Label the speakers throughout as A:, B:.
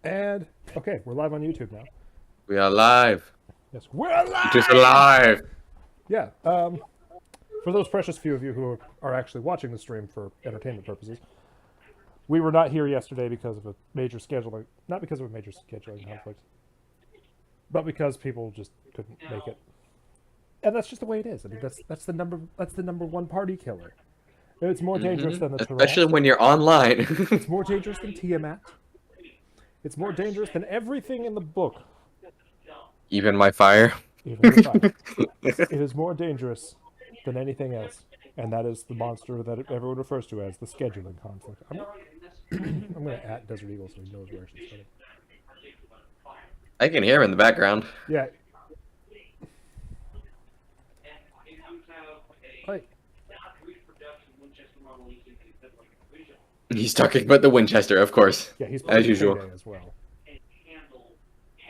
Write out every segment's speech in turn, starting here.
A: And okay, we're live on YouTube now.
B: We are live.
A: Yes, we're alive.
B: Just alive.
A: Yeah. For those precious few of you who are actually watching the stream for entertainment purposes, we were not here yesterday because of a major scheduling, not because of a major scheduling conflict, but because people just couldn't make it. And that's just the way it is. I mean, that's the number one party killer. It's more dangerous than the
B: Especially
A: Tourette.
B: when you're online.
A: It's more dangerous than Tiamat. It's more dangerous than everything in the book.
B: Even my fire.
A: Even the fire. It is more dangerous than anything else, and that is the monster that everyone refers to as the scheduling conflict. I'm going to at Desert Eagle so he knows we're actually starting.
B: I can hear him in the background.
A: Yeah. Hi.
B: He's talking about the Winchester, of course.
A: Yeah, he's
B: as usual.
A: Payday as well.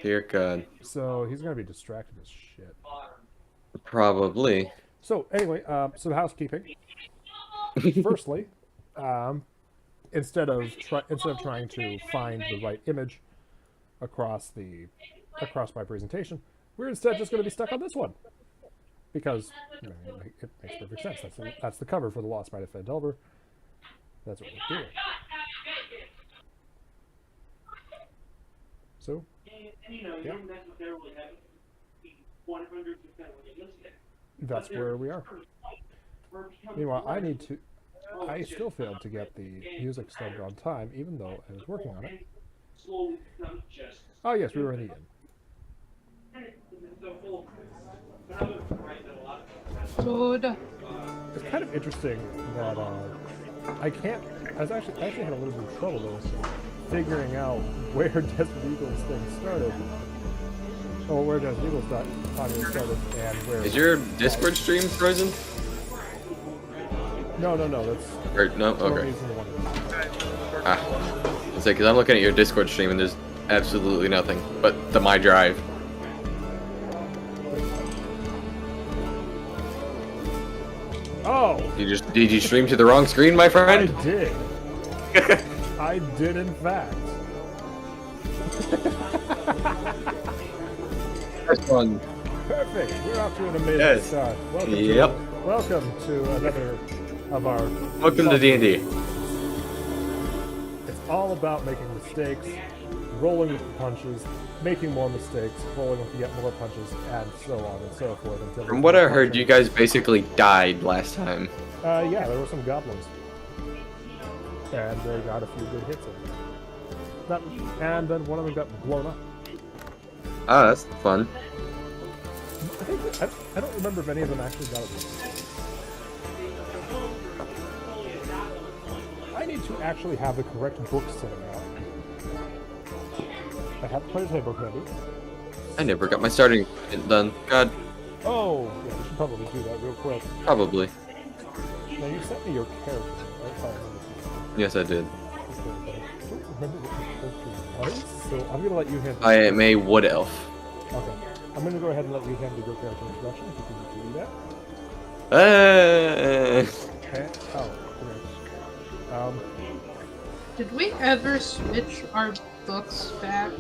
B: Dear God.
A: So he's going to be distracted as shit.
B: Probably.
A: So anyway, some housekeeping. Firstly, instead of trying to find the right image across my presentation, we're instead just going to be stuck on this one because it makes perfect sense. That's the cover for The Lost Mine of Phandelver. That's what we're doing. So, yeah. That's where we are. Meanwhile, I still failed to get the music started on time, even though I was working on it. Oh yes, we were in the inn.
C: Good.
A: It's kind of interesting that I actually had a little bit of trouble though, figuring out where Desert Eagle's thing started. Oh, where Desert Eagle's audio started and where.
B: Is your Discord stream frozen?
A: No, that's.
B: Or, no? Okay.
A: Using the one.
B: Ah. It's like, because I'm looking at your Discord stream and there's absolutely nothing but my drive.
A: Oh!
B: Did you stream to the wrong screen, my friend?
A: I did. I did, in fact.
B: First one.
A: Perfect. We're off to an amazing start. Welcome to another of our.
B: Welcome to D&D.
A: It's all about making mistakes, rolling with the punches, making more mistakes, rolling with yet more punches, and so on and so forth. Until
B: From what I heard, you guys basically died last time.
A: Yeah, there were some goblins, and they got a few good hits in. And then one of them got blown up.
B: Ah, that's fun.
A: I don't remember if any of them actually got it. I need to actually have the correct book sitting out. I have the player's handbook ready.
B: I never got my starting done. God.
A: Oh, yeah, we should probably do that real quick.
B: Probably.
A: Now, you sent me your character, right?
B: Yes, I did.
A: Okay, but I don't remember what your character was, so I'm going to let you handle
B: I am a wood elf.
A: Okay. I'm going to go ahead and let you handle your character introduction, if you can do that. Okay. Oh, great.
C: Did we ever switch our books back?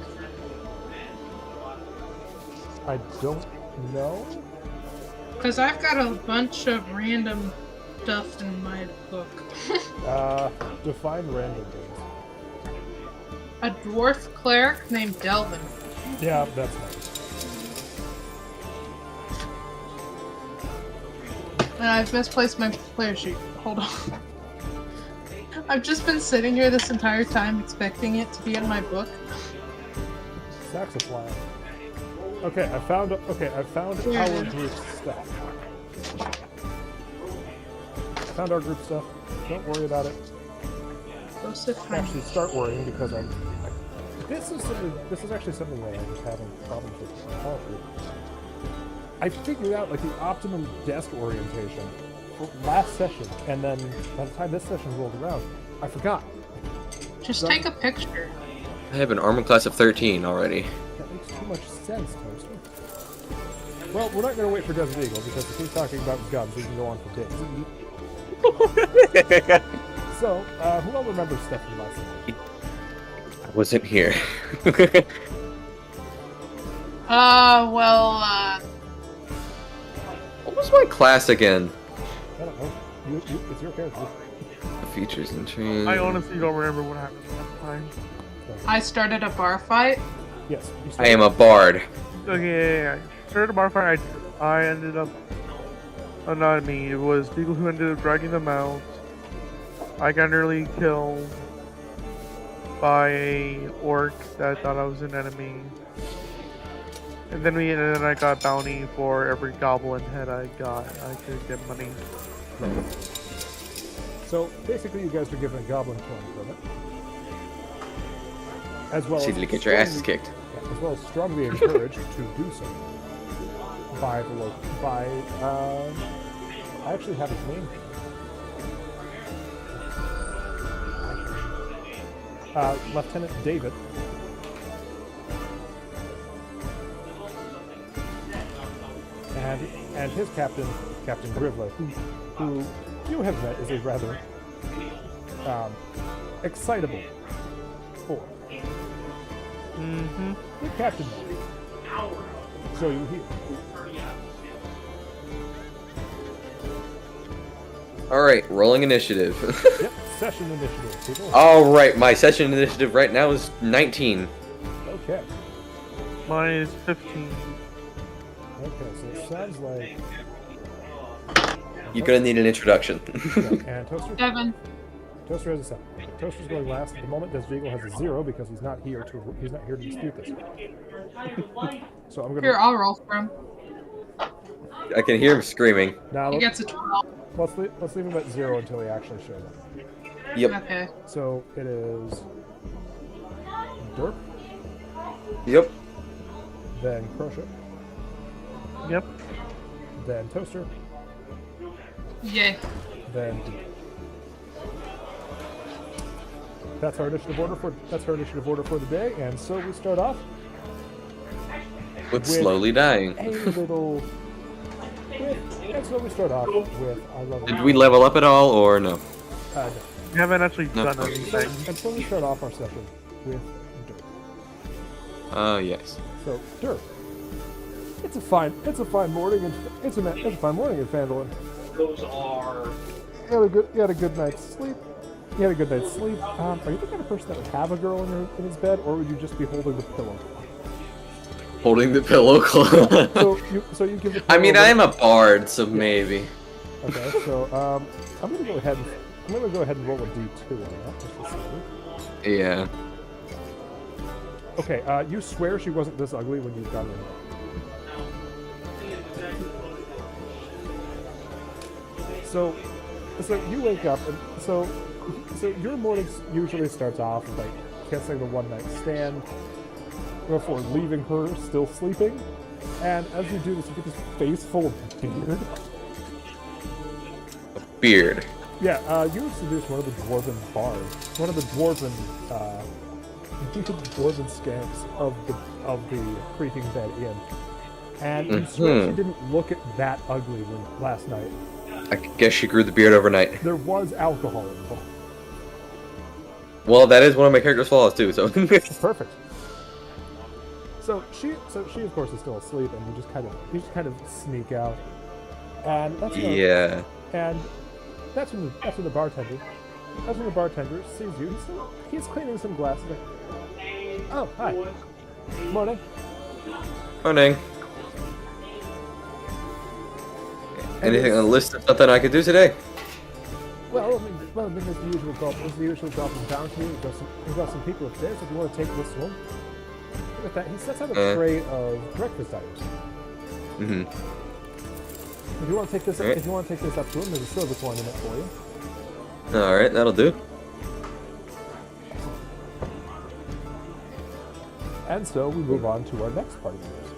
A: I don't know.
C: Because I've got a bunch of random stuff in my book.
A: Define random things.
C: A dwarf cleric named Delvin.
A: Yeah, that's nice.
C: And I've misplaced my player sheet. Hold on. I've just been sitting here this entire time expecting it to be in my book.
A: Saxophone. Okay, I found our group stuff. Found our group stuff. Don't worry about it. Actually, start worrying because this is actually something that I was having problems with in Call of Duty. I figured out like the optimum desk orientation for last session, and then by the time this session rolled around, I forgot.
C: Just take a picture.
B: I have an armor class of 13 already.
A: That makes too much sense, Toaster. Well, we're not going to wait for Desert Eagle, because if he's talking about guns, we can go on for days. So, who all remembers stuff from last night?
B: Wasn't here. What was my class again?
A: I don't know. It's your character.
B: The features and train.
D: I honestly don't remember what happened last time.
C: I started a bar fight.
A: Yes. You
B: I am a bard.
D: Okay, yeah. Started a bar fight. I ended up. Oh, not me. It was people who ended up dragging them out. I got nearly killed by a orc that thought I was an enemy. And then I got bounty for every goblin head I got. I could get money.
A: Right. So basically, you guys are given a goblin killing permit, as well
B: See
A: as
B: to get your asses
A: strongly-
B: kicked.
A: yeah, as well as strongly encouraged to do so by the local. I actually have his name here. Lieutenant David. And his captain, Captain Grivley, who you have met, is a rather excitable boy.
D: Mm-hmm.
A: Good captain. So you hear.
B: Alright, rolling initiative.
A: Yep, session initiative, people.
B: Alright, my session initiative right now is 19.
A: Okay.
D: Mine is 15.
A: Okay, so it sounds like.
B: You're gonna need an introduction.
A: Yeah, and Toaster?
C: 7.
A: Toaster has a 7. Toaster's going last. At the moment, Desvigo has a 0 because he's not here to dispute this. So I'm gonna.
C: Here, I'll roll for him.
B: I can hear him screaming.
A: Now
C: He
A: let's
C: gets a 12.
A: leave him at 0 until he actually shows up.
B: Yep.
C: Okay.
A: So it is Dirk,
B: Yep.
A: then Crochet,
D: Yep.
A: then Toaster,
C: Yay.
A: then D. That's our initiative order for the day, and so we start off
B: With
A: With-
B: slowly dying.
A: a little. And so we start off with our level.
B: Did we level up at all, or no?
A: No.
D: We haven't actually
B: No.
D: done anything.
A: And so we start off our session with Dirk.
B: Oh, yes.
A: So Dirk, it's a fine morning, and it's a fine morning in Phandelver.
E: Those are.
A: You had a good night's sleep. Are you the kind of person that would have a girl in his bed, or would you just be holding the pillow?
B: Holding the pillow close.
A: So you give the pillow.
B: I mean, I am a bard, so maybe.
A: Okay, so I'm gonna go ahead and roll a d2 on that. Just to see.
B: Yeah.
A: Okay, you swear she wasn't this ugly when you got her. So you wake up, and so your morning usually starts off with like kissing the one night stand before leaving her still sleeping, and as you do this, you get this face full of beard.
B: Beard.
A: Yeah, you seduced one of the dwarven bards, one of the dwarven skanks of the creaking bed inn, and you swear she didn't look that ugly last night.
B: I guess she grew the beard overnight.
A: There was alcohol involved.
B: Well, that is one of my character's flaws too. So.
A: Perfect. So she of course is still asleep, and you just kind of sneak out, and that's when,
B: Yeah.
A: and that's when the bartender sees you. He's cleaning some glasses. Like, oh, hi. Morning.
B: Morning. Anything on the list of something I could do today?
A: Well, I mean, there's the usual golf in town here. We've got some people upstairs. If you want to take this one, look at that. He sets out a tray of breakfast items.
B: Mm-hmm.
A: If you want to take this,
B: Alright.
A: if you want to take this up to him, there's a silver coin in it for you.
B: All right, that'll do.
A: And so we move on to our next part of the news.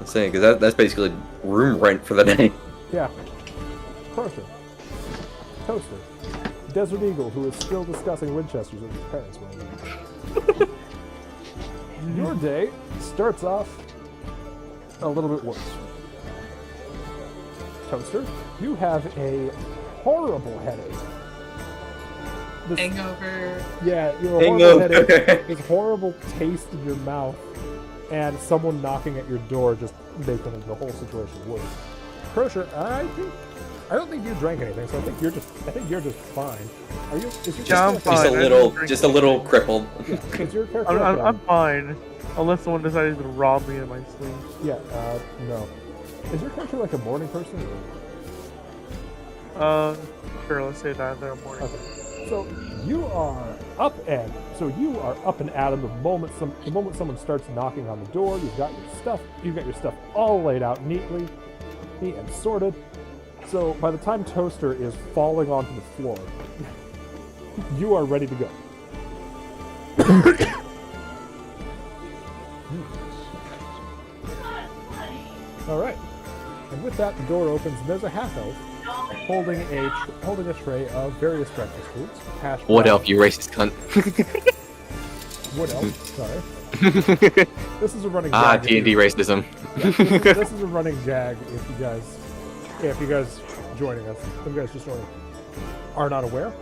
B: I'm saying because that's basically room rent for the day.
A: Yeah. Crusher. Toaster. Desert Eagle, who is still discussing Winchesters with his parents. Your day starts off a little bit worse. Toaster, you have a horrible headache. this,
C: Hangover.
A: yeah, you know, horrible headache,
B: Hangover.
A: this horrible taste in your mouth, and someone knocking at your door just making the whole situation worse. Crusher, I don't think you drank anything, so I think you're just fine. Are you? Is your
D: Yeah, I'm
A: character
B: Just
D: fine.
B: a
D: I
B: little,
D: didn't drink
B: just a little crippled.
A: Yeah, is your character
D: I'm fine. Unless someone decided to rob me in my sleep.
A: yeah, no. Is your character like a morning person?
D: Sure, let's say that. They're morning.
A: Okay. So you are up and at 'em the moment someone starts knocking on the door. You've got your stuff all laid out neat and sorted. So by the time Toaster is falling onto the floor, you are ready to go. All right. And with that, the door opens, and there's a half elf holding a tray of various breakfast foods. Hash
B: What
A: brown-
B: elf, you racist cunt?
A: What elf? Sorry. This is a running gag. if
B: D&D
A: you-
B: racism.
A: This is a running gag if you guys joining us, if you guys just joining, are not aware.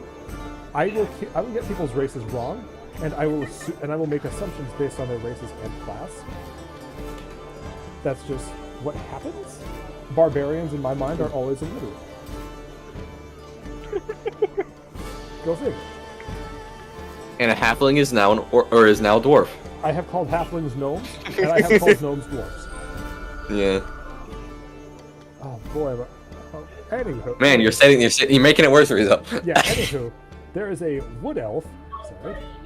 A: I will get people's races wrong, and I will make assumptions based on their races and class. That's just what happens. Barbarians, in my mind, are always illiterate. Go figure.
B: And a halfling is now or is now a dwarf.
A: I have called halflings gnomes, and I have called gnomes dwarves.
B: Yeah.
A: Oh boy, but, anywho.
B: Man, you're making it worse for yourself.
A: Yeah, anywho, there is a wood elf,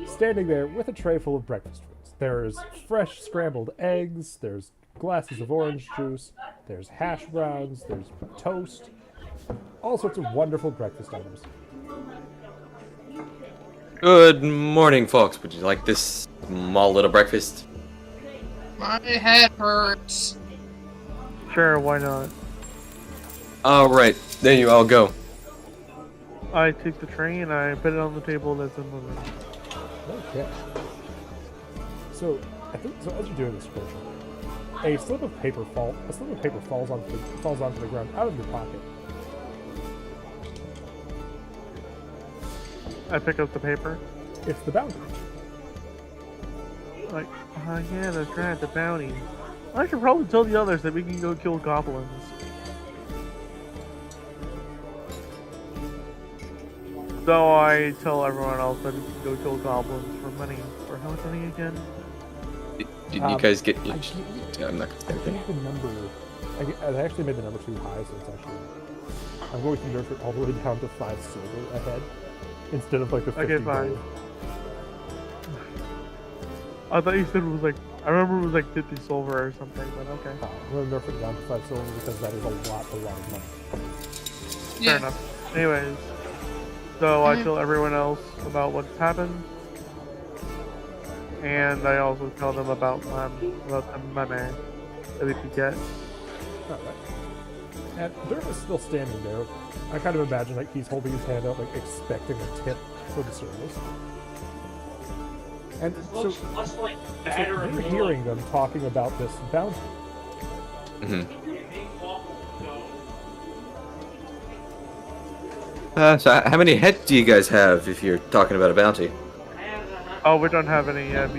A: standing there with a tray full of breakfast foods. There's fresh scrambled eggs, there's glasses of orange juice, there's hash browns, there's toast, all sorts of wonderful breakfast items.
B: Good morning, folks. Would you like this small little breakfast?
C: My head hurts.
D: Sure, why not?
B: Alright, there you all go.
D: I take the tray and I put it on the table that's in the room.
A: Okay. So, as you're doing this, Scorcher, a slip of paper falls onto the ground out of your pocket.
D: I pick up the paper.
A: It's the bounty.
D: Like, yeah, that's right, the bounty. I should probably tell the others that we can go kill goblins. So I tell everyone else that we can go kill goblins for money. For how much money again?
B: Did you guys get?
A: I
B: I'm not.
A: I think the number. I actually made the number too high, so it's actually. I'm going to nerf it all the way down to 5 silver ahead, instead of like the 50
D: Okay, fine.
A: gold.
D: I thought you said it was like, I remember it was like 50 silver or something, but okay.
A: I'm going to nerf it down to 5 silver because that is a lot of money.
D: Fair
C: Yeah.
D: enough. Anyways, so I tell everyone else about what's happened, and I also tell them about the money that we could get.
A: Alright. And Derp is still standing there. I kind of imagine like he's holding his hand out, like expecting a tip for the service. And so you're hearing them talking about this bounty.
B: So how many heads do you guys have if you're talking about a bounty?
D: Oh, we don't have any yet. I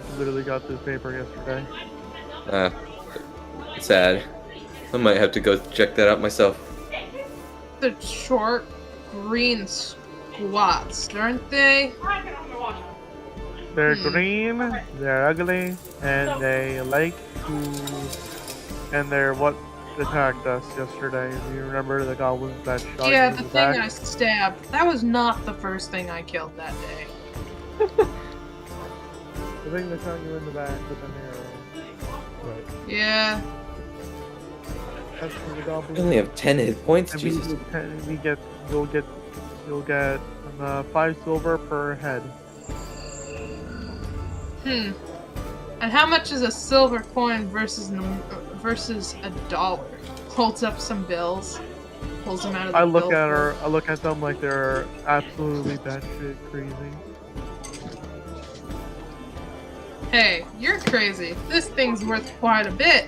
D: literally got this paper yesterday.
B: Sad. I might have to go check that out myself.
C: The short green squats, aren't they?
D: They're green, they're ugly, and they like to... And they're what attacked us yesterday. Do you remember the goblins that shot
C: Yeah,
D: you
C: the
D: in the
C: thing
D: back?
C: I stabbed. That was not the first thing I killed that day.
D: The thing that shot you in the back with an arrow.
A: Right.
C: Yeah.
D: That's for the goblins.
B: I only have 10 hit points.
D: And
B: Jesus.
D: you'll get 5 silver per head.
C: And how much is a silver coin versus a dollar? Holds up some bills, pulls them out of the
D: I look
C: bill
D: at
C: folder.
D: her. I look at them like they're absolutely batshit crazy.
C: Hey, you're crazy. This thing's worth quite a bit.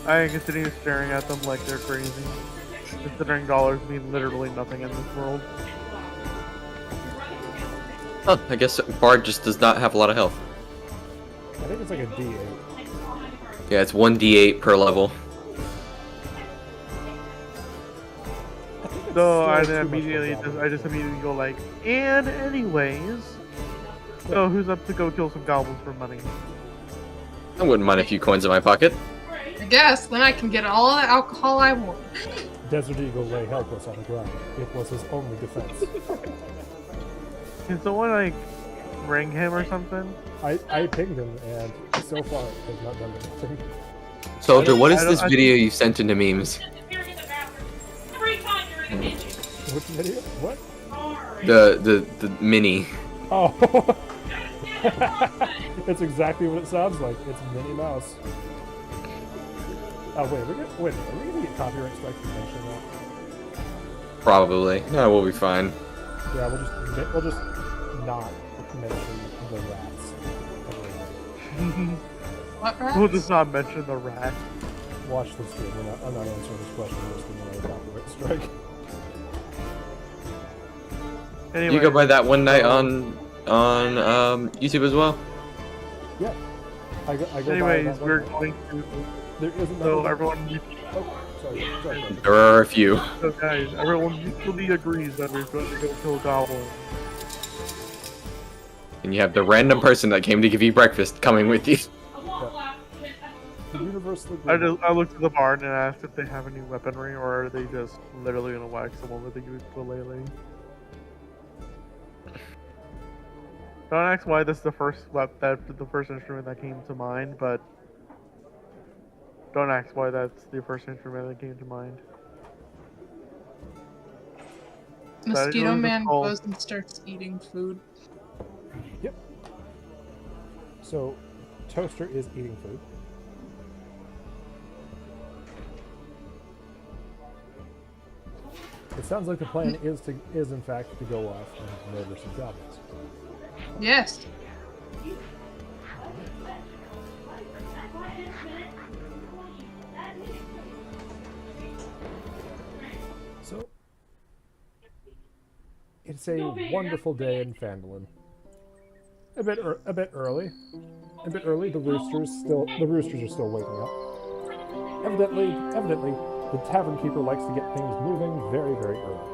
D: I continue staring at them like they're crazy, considering dollars mean literally nothing in this world.
B: Oh, I guess Bard just does not have a lot of health.
A: I think it's like a D8.
B: Yeah, it's 1d8 per level.
D: So
A: Still
D: I
A: too much for
D: immediately
A: goblin.
D: I just immediately go like, and anyways, so who's up to go kill some goblins for money?
B: I wouldn't mind a few coins in my pocket.
C: I guess then I can get all the alcohol I want.
A: Desert Eagle lay helpless on the ground. It was his only defense.
D: Can someone like ring him or something?
A: I pinged him, and so far has not done anything.
B: Soldier, what is
D: I
B: this
D: don't-
B: video you sent into memes?
A: Which video? What?
B: The mini.
A: Oh. It's exactly what it sounds like. It's Minnie Mouse. Oh wait, wait a minute. Are we gonna get copyright strikes for mentioning that?
B: Probably. No, we'll be fine.
A: Yeah, we'll just not mention the rats.
C: What rats?
D: We'll just not mention the rat.
A: Watch the stream. I'm not answering this question. We're just gonna let a copyright strike.
D: Anyway,
B: You go by that one night on YouTube as well?
A: Yeah. I go by
D: anyways,
A: that one.
D: we're going to.
A: There isn't
D: So
A: another-
D: everyone,
A: Oh, sorry.
B: There are a few.
D: so guys, everyone mutually agrees that we're going to go kill goblins.
B: And you have the random person that came to give you breakfast coming with you.
A: The universal
D: I looked at the barn and asked if they have any weaponry, or are they just literally gonna whack someone with a ukulele? Don't ask why this is the first instrument that came to mind, but don't ask why that's the first instrument that came to mind.
C: Mosquito
D: really
C: Man
D: cool.
C: goes and starts eating food.
A: Yep. So, Toaster is eating food. It sounds like the plan is in fact to go off and murder some goblins.
C: Yes.
A: So, it's a wonderful day in Phandelver. A bit early. The roosters are still waking up. Evidently, the tavern keeper likes to get things moving very, very early.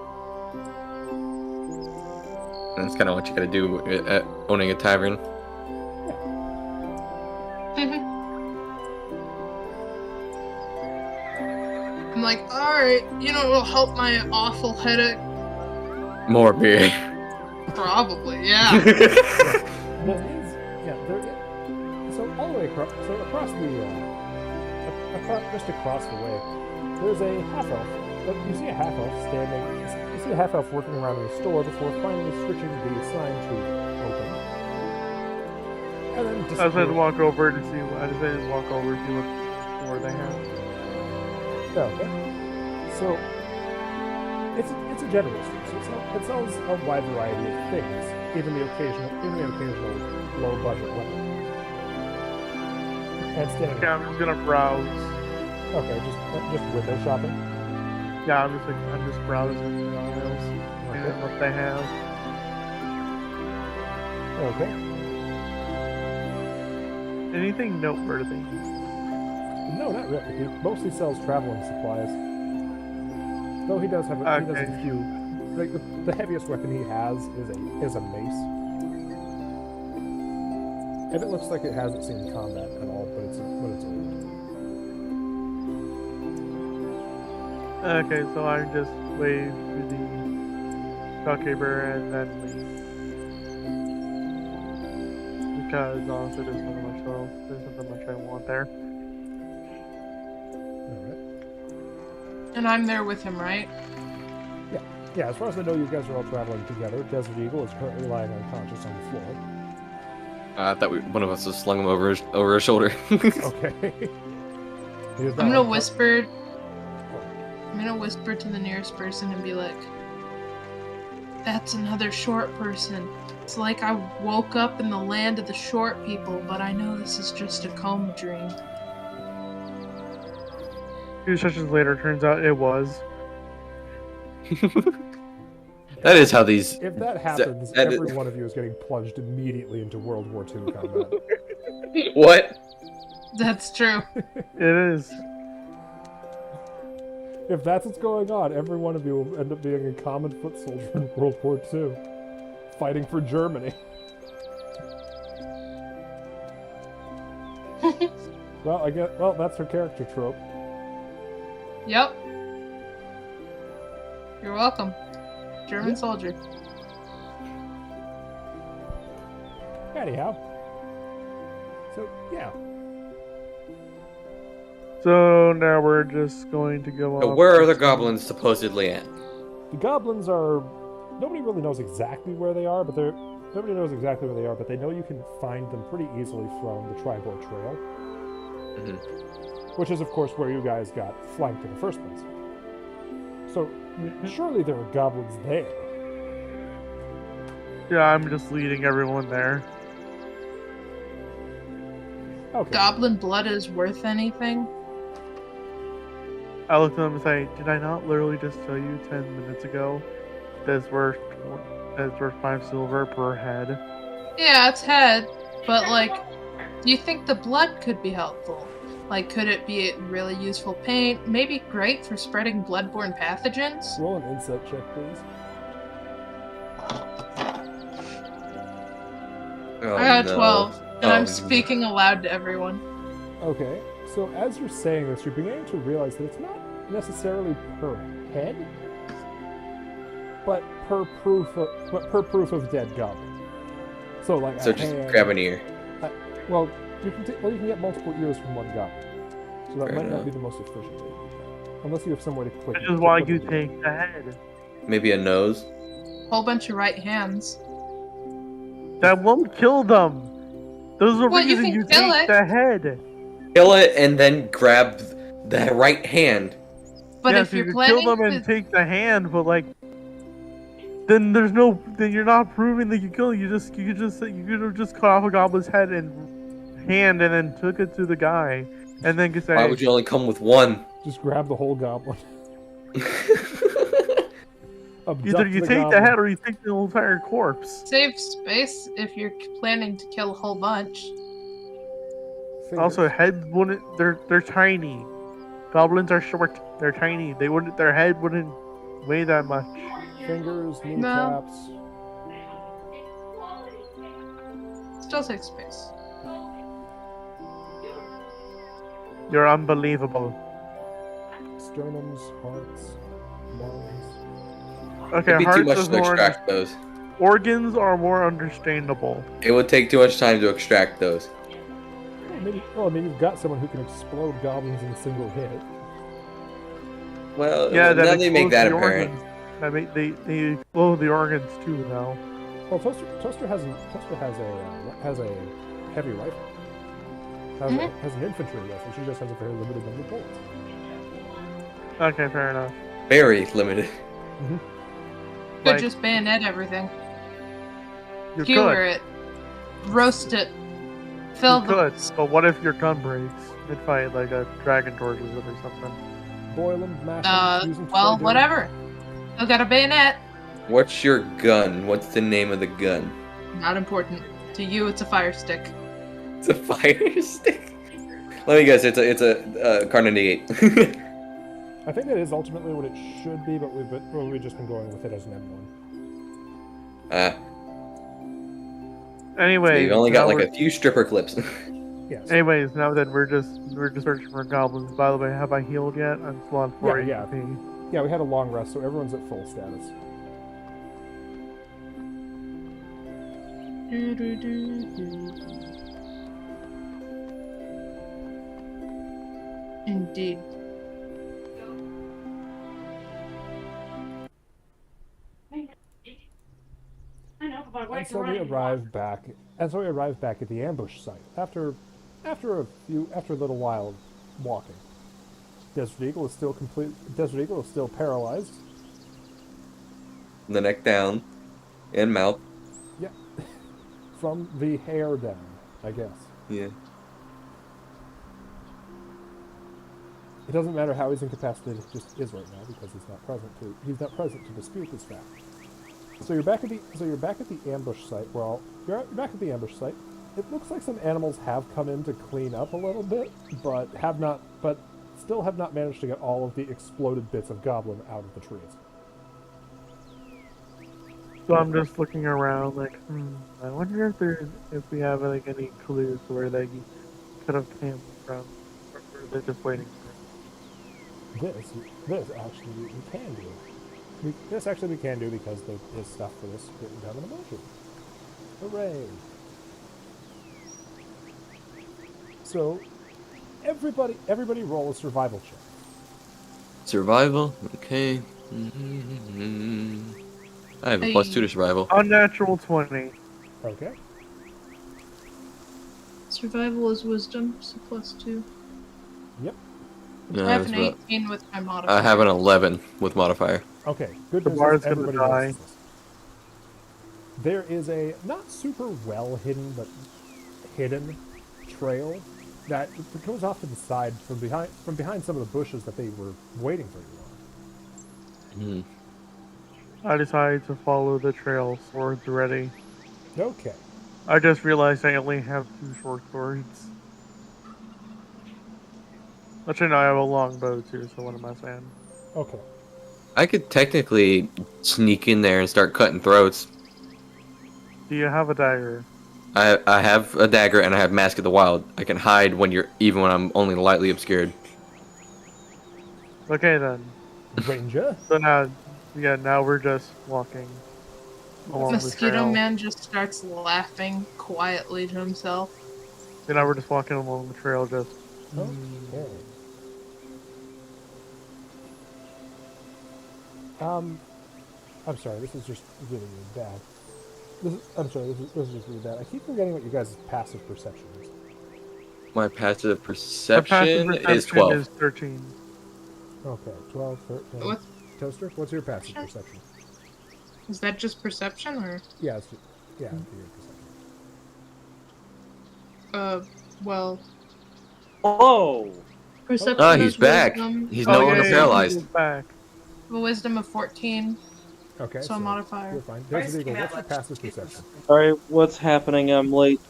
B: That's kind of what you gotta do at owning a tavern.
C: I'm like, alright, you know what'll help my awful headache?
B: More beer.
C: Probably, yeah.
A: There is, so all the way across, just across the way, there's a half elf. But you see a half elf standing. You see a half elf working around in the store before finally switching the sign to open. And then
D: I decided to
A: disappearing.
D: walk over to see. I decided to walk over to see what more they have.
A: Okay. So it's a general store. So it sells a wide variety of things, even the occasional low budget weapon. And standing.
D: Okay, I'm just gonna browse.
A: Okay, just window shopping.
D: Yeah, I'm just browsing the aisles and what they have.
A: Okay.
D: Anything noteworthy?
A: No, not really. He mostly sells traveling supplies. Though he does have he does
D: Okay.
A: a few. Like the heaviest weapon he has is a mace, and it looks like it hasn't seen combat at all, but it's old.
D: Okay, so I just wave to the shopkeeper and then leave. Because honestly, there's nothing much I want there.
A: All right.
C: And I'm there with him, right?
A: Yeah, as far as I know, you guys are all traveling together. Desert Eagle is currently lying unconscious on the floor.
B: I thought one of us was slung him over his shoulder.
A: Okay. He is
C: I'm
A: now
C: gonna
A: uncon-
C: whisper. I'm gonna whisper to the nearest person and be like, "That's another short person. It's like I woke up in the land of the short people, but I know this is just a comb dream."
D: 2 sessions later, turns out it was.
B: That is how these.
A: If that happens,
B: that
A: every
B: is-
A: one of you is getting plunged immediately into World War II combat.
B: What?
C: That's true.
D: It is.
A: If that's what's going on, every one of you will end up being a common foot soldier in World War II, fighting for Germany. Well, that's her character trope.
C: Yep. You're welcome. German soldier.
A: Anyhow. So, yeah.
D: So now we're just going to go
B: So
D: up
B: where are
D: to
B: the
D: some-
B: goblins supposedly at?
A: The goblins are... Nobody really knows exactly where they are, but nobody knows exactly where they are, but they know you can find them pretty easily from the Tribor Trail. Which is, of course, where you guys got flanked in the first place. So, surely there are goblins there.
D: Yeah, I'm just leading everyone there.
A: Okay.
C: Goblin blood is worth anything?
D: I look at them and say, "Did I not literally just tell you 10 minutes ago that's worth 5 silver per head?"
C: Yeah, it's head, but like, do you think the blood could be helpful? Like, could it be a really useful paint? Maybe great for spreading bloodborne pathogens?
A: Roll an insight check, please.
B: Oh,
C: I got
B: no.
C: 12, and
B: Oh,
C: I'm speaking aloud to everyone.
A: Okay, so as you're saying this, you're beginning to realize that it's not necessarily per head, but per proof of dead goblin. So like
B: So
A: a
B: just
A: hand,
B: grab an ear.
A: Well, you can you can get multiple ears from one goblin, so that
B: Fair
A: might not
B: enough.
A: be the most efficient way, unless you have some way to click.
D: Which is why
A: click
D: you
A: it.
D: take the head.
B: Maybe a nose.
C: Whole bunch of right hands.
D: That won't kill them. There's a
C: Well, you
D: reason
C: can
D: you
C: kill
D: take
C: it.
D: the head.
B: Kill it and then grab the right hand.
C: But
D: yeah,
C: if
D: so
C: you're
D: you
C: planning
D: kill them and
C: to...
D: take the hand, but like, then then you're not proving that you kill. You could have just cut off a goblin's head and hand, and then took it to the guy, and then could say,
B: Why would you only come with one?
A: Just grab the whole goblin.
D: either
A: Abduct
D: you
A: the
D: take the
A: goblin.
D: head or you take the entire corpse.
C: Save space if you're planning to kill a whole bunch.
A: Fingers.
D: Also, heads wouldn't. They're tiny. Goblins are short. They're tiny. They wouldn't. Their head wouldn't weigh that much.
A: Fingers,
C: No.
A: kneecaps.
C: Still save space.
D: You're unbelievable.
A: Sternums, hearts, lungs.
D: Okay,
B: It'd be too
D: hearts
B: much
D: is
B: to
D: more.
B: extract those.
D: Organs are more understandable.
B: It would take too much time to extract those.
A: Well, I mean, you've got someone who can explode goblins in a single hit.
B: Well,
D: Yeah,
B: now
D: that
B: they make
D: explodes
B: that
D: the
B: apparent.
D: organs. That make they explode the organs too now.
A: Well, Toaster has a heavy rifle. Has an infantry rifle. She just has a very limited number of bullets.
D: Okay, fair enough.
B: Very limited.
C: Could
D: Like,
C: just bayonet everything.
D: you
C: Skewer
D: could,
C: it. Roast it. Fill
D: you
C: the...
D: could, but what if your gun breaks mid-fight, like a dragon torches it or something?
A: Boil them, mash them, use them to
C: well,
A: fry
C: whatever. Still got a bayonet.
B: What's your gun? What's the name of the gun?
C: Not important. To you, it's a fire stick.
B: It's a fire stick. Let me guess. It's a Carnage 8.
A: I think that is ultimately what it should be, but we've just been going with it as an M1.
D: Anyway,
B: You only got
D: now
B: like a few stripper clips.
A: Yes.
D: Anyways, now that we're just searching for goblins. By the way, have I healed yet? I'm still on 4
A: Yeah.
D: HP.
A: Yeah, we had a long rest, so everyone's at full status.
C: Indeed.
A: And so we arrive back. And so we arrive back at the ambush site after a little while of walking. Desert Eagle is still paralyzed.
B: The neck down, and mouth.
A: Yeah, from the hair down, I guess.
B: Yeah.
A: It doesn't matter how he's incapacitated; he just is right now because he's not present to dispute this fact. So you're back at the ambush site. Well, you're back at the ambush site. It looks like some animals have come in to clean up a little bit, but still have not managed to get all of the exploded bits of goblin out of the trees.
D: So I'm just looking around, like, I wonder if we have like any clues where they could have came from, or they're just waiting for it.
A: This actually we can do. This actually we can do because there is stuff for this written down in the motion. Hooray! So, everybody roll a survival check.
B: Survival? Okay. I have a +2 to survival.
D: Unnatural 20.
A: Okay.
C: Survival is wisdom, so +2.
A: Yep.
B: No,
C: I have an
B: that's
C: 18 with my modifier.
B: I have an 11 with modifier.
A: Okay. Good
D: The
A: news
D: bard's
A: is
D: gonna
A: everybody
D: die.
A: knows this. There is a not super well hidden, but hidden trail that goes off to the side from behind some of the bushes that they were waiting for you on.
D: I decided to follow the trail, swords ready.
A: Okay.
D: I just realized I only have 2 short swords. Actually, no, I have a long bow too, so what am I saying?
A: Okay.
B: I could technically sneak in there and start cutting throats.
D: Do you have a dagger?
B: I have a dagger and I have Mask of the Wild. I can hide even when I'm only lightly obscured.
D: Okay then.
A: Ranger.
D: So now we're just walking along the
C: Mosquito
D: trail.
C: Man just starts laughing quietly to himself.
D: So now we're just walking along the trail, just.
A: Okay. I'm sorry. This is just really, really bad. This is just really bad. I keep forgetting what you guys' passive perception is.
B: My passive
D: The
B: perception,
D: passive perception
B: is 12.
D: is 13.
A: Okay, 12, 13.
C: What's,
A: Toaster, what's your passive perception?
C: is that just perception or?
A: Yeah, it's just, yeah, your perception.
C: Well,
E: Whoa!
C: perception
B: Oh,
C: is
B: he's back.
C: wisdom.
B: He's no longer paralyzed.
D: He's back.
C: A wisdom of 14,
A: Okay,
C: so a modifier.
A: you're fine. Desert Eagle, what's your passive perception?
E: Alright, what's happening? I'm late.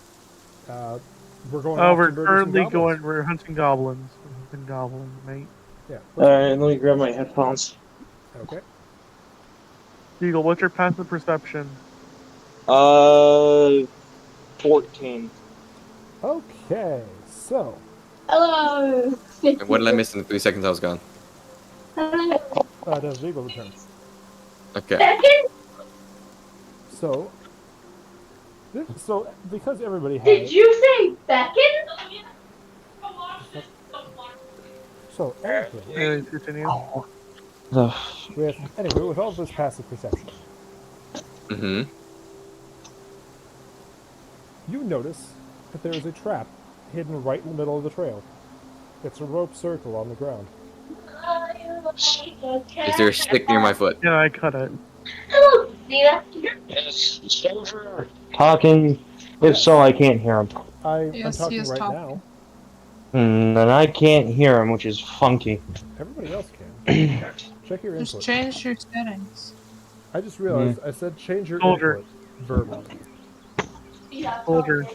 A: We're going.
D: Oh,
A: off
D: we're
A: to murder some
D: currently
A: goblins.
D: we're hunting goblins. We're hunting goblins, mate.
A: Yeah.
E: Alright, let me grab my headphones.
A: Okay.
D: Eagle, what's your passive perception?
E: 14.
A: Okay. So.
F: Hello.
B: And what did I miss in the 3 seconds I was gone?
A: Desert Eagle returns.
B: Okay.
A: So. Because everybody has.
F: Did you say Beckon?
A: So anyway,
D: Anyways, continue.
A: with all of this passive perception,
B: Mm-hmm.
A: you notice that there is a trap hidden right in the middle of the trail. It's a rope circle on the ground.
B: Is there a stick near my foot?
D: Yeah, I cut it.
F: See that?
E: Yes, soldier. Talking. If so, I can't hear him.
A: I'm
C: Yes, he
A: talking
C: is
A: right
C: talking.
A: now.
E: And I can't hear him, which is funky.
A: Everybody else can. Check your
C: Just
A: input.
C: change your settings.
A: I just realized I said change your
D: Soldier.
A: input verbally.
D: Soldier.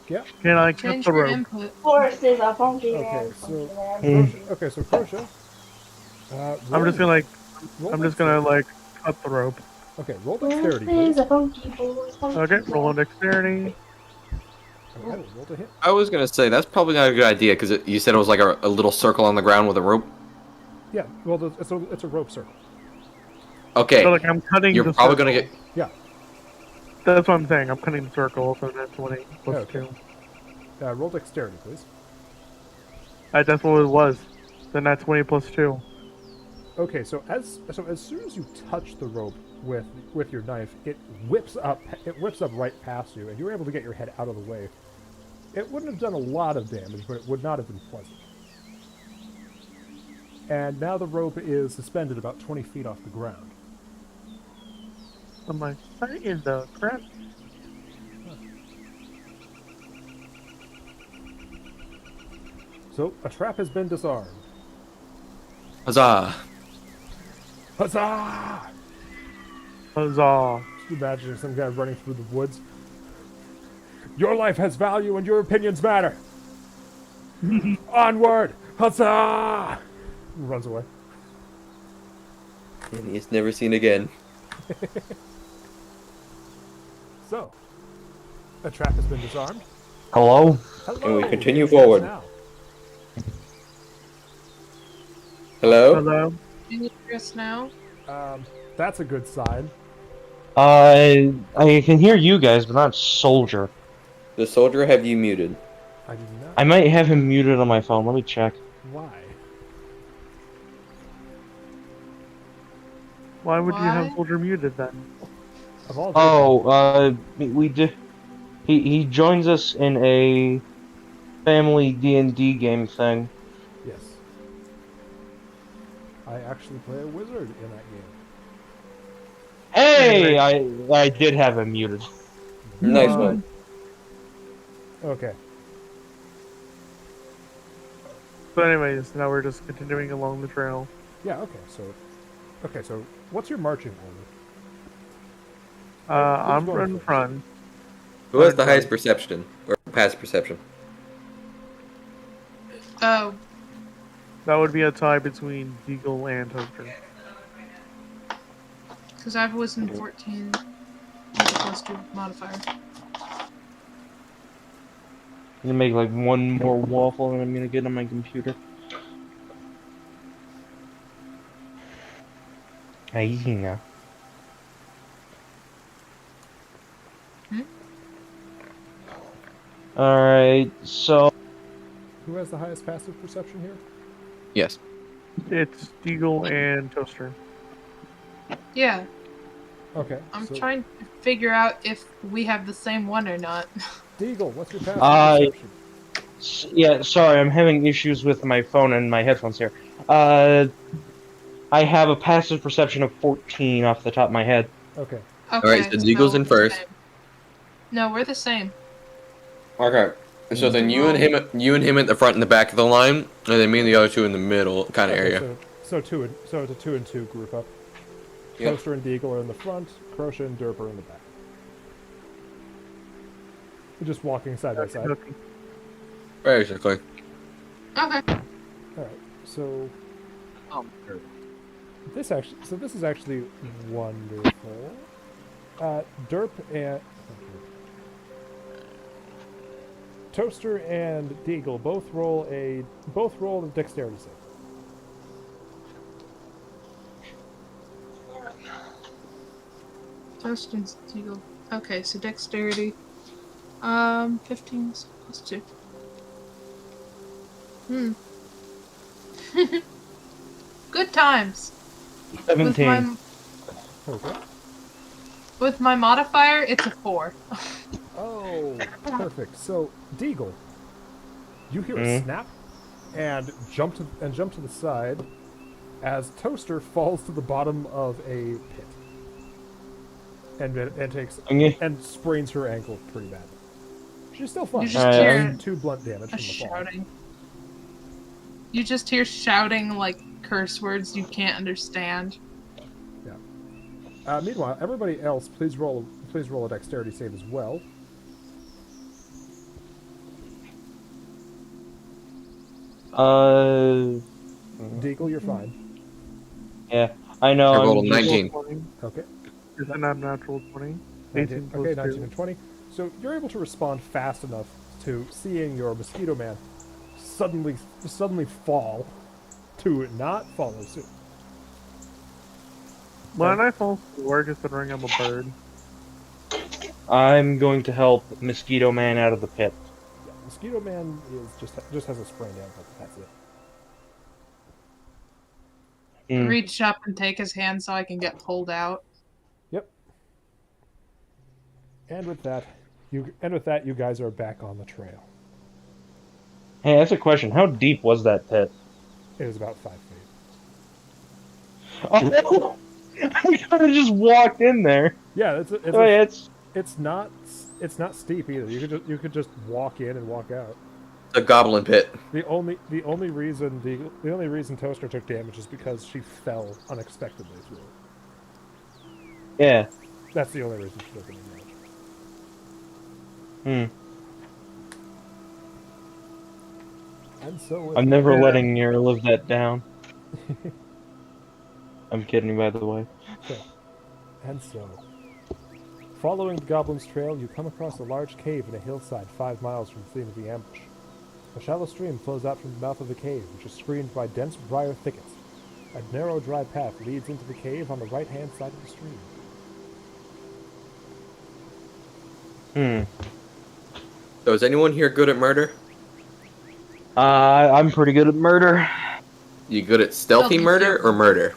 A: Yeah.
D: Can I cut
C: Change
D: the
C: your
D: rope?
C: input.
F: Horses are funky.
A: Okay, so
E: Mm.
A: okay, so Crochet.
D: I'm just gonna
A: roll
D: I'm just gonna
A: dexterity.
D: cut the rope.
A: Okay, roll dexterity,
F: Horses
A: please.
F: are funky boys.
D: Okay, roll on dexterity.
A: Okay, roll to hit.
B: I was gonna say that's probably not a good idea because you said it was like a little circle on the ground with a rope.
A: Yeah, well, it's a rope circle.
B: Okay,
D: So like I'm cutting
B: you're
D: the
B: probably
D: circle.
B: gonna get.
A: Yeah.
D: That's what I'm saying. I'm cutting the circle, so that's 20 plus
A: Okay.
D: 2.
A: Roll dexterity, please.
D: That's what it was. Then that's 20 plus 2.
A: Okay, so as soon as you touch the rope with your knife, it whips up right past you, and you were able to get your head out of the way. It wouldn't have done a lot of damage, but it would not have been pleasant. And now the rope is suspended about 20 feet off the ground.
D: I'm like, what in the crap?
A: So a trap has been disarmed.
B: Huzzah!
A: Huzzah!
D: Huzzah.
A: Just imagining some guy running through the woods. Your life has value and your opinions matter. Onward! Huzzah! Runs away.
B: And he is never seen again.
A: So, a trap has been disarmed.
E: Hello?
A: Hello.
B: And we continue
A: it's just
B: forward.
A: now.
B: Hello?
D: Hello?
C: Can you hear us now?
A: That's a good sign.
E: I can hear you guys, but not Soldier.
B: The soldier have you muted?
A: I did not.
E: I might have him muted on my phone. Let me check.
A: Why?
D: Why would you have
C: Why?
D: Soldier muted then?
A: Of all
E: We did. He joins us in a family D&D game thing.
A: yes. I actually play a wizard in that game.
E: Hey, I did have him muted.
B: Nice one.
A: Okay.
D: But anyways, now we're just continuing along the trail.
A: Yeah. Okay. So, what's your marching order?
D: I'm
A: going
D: in
A: first?
D: front.
B: Who has the highest perception? Or past perception?
C: Oh,
D: That would be a tie between Deagle and Toaster.
C: because I've wisdom 14 with a +2 modifier.
E: I'm gonna make like one more waffle and I'm gonna get on my computer. Aí, Alright, so
A: Who has the highest passive perception here?
B: Yes.
D: It's Deagle and Toaster.
C: Yeah,
A: Okay.
C: I'm
A: so,
C: trying to figure out if we have the same one or not.
A: Deagle, what's your passive
E: I-
A: perception?
E: yeah, sorry, I'm having issues with my phone and my headphones here. I have a passive perception of 14 off the top of my head.
A: Okay.
C: Okay.
B: so Deagle's in
C: we're the
B: first.
C: same. No, we're the same.
B: Okay. So then you and him at the front and the back of the line, and then me and the other two in the middle kind of
A: Okay,
B: area.
A: So it's a 2 and 2 group up.
B: Yep.
A: Toaster and Deagle are in the front. Crochet and Derp are in the back. We're just walking side by side.
D: Okay.
B: Basically.
C: Okay.
A: All right. So this is actually wonderful. Derp and Toaster and Deagle both roll a dexterity save.
C: Toast and Deagle. Okay, so dexterity. 15 +2. Good times. With
E: 17.
C: my,
A: Okay.
C: with my modifier, it's a 4.
A: Oh, perfect. So, Deagle, you hear a
E: Mhm.
A: snap and jump to the side as Toaster falls to the bottom of a pit and sprains her ankle pretty badly. She's still fine.
C: You just
E: Alright,
C: hear
A: 2 blunt damage
C: a
A: from the fall.
C: shouting. You just hear shouting like curse words you can't understand.
A: Meanwhile, everybody else, please roll a dexterity save as well. Deagle, you're fine.
E: Yeah, I know.
B: I
E: I'm
B: rolled a
E: just-
B: 19.
D: 20.
A: Okay.
D: Is that not natural 20? 18 plus
A: Okay,
D: 2.
A: 19 and 20. So you're able to respond fast enough to seeing your mosquito man suddenly fall to not follow suit.
D: When I fall forward, considering I'm a bird.
E: I'm going to help Mosquito Man out of the pit.
A: Yeah, mosquito man just has a sprained ankle. That's it.
E: Mm.
C: Reach up and take his hand so I can get pulled out.
A: Yep. And with that, you guys are back on the trail.
E: Hey, that's a question. How deep was that pit?
A: It is about 5 feet.
E: Oh, I kind of just walked in there.
A: Yeah, it's not steep either. You could just walk in and walk out.
B: The goblin pit.
A: The only reason Toaster took damage is because she fell unexpectedly through it.
E: Yeah.
A: That's the only reason she's looking at
E: Hmm.
A: And so
E: I'm never letting her live that down. I'm kidding, by the way.
A: Okay. And so, following the goblin's trail, you come across a large cave in a hillside 5 miles from the scene of the ambush. A shallow stream flows out from the mouth of the cave, which is screened by dense briar thickets. A narrow, dry path leads into the cave on the right-hand side of the stream.
B: So is anyone here good at murder?
E: I'm pretty good at murder.
B: You good at stealthy murder or murder?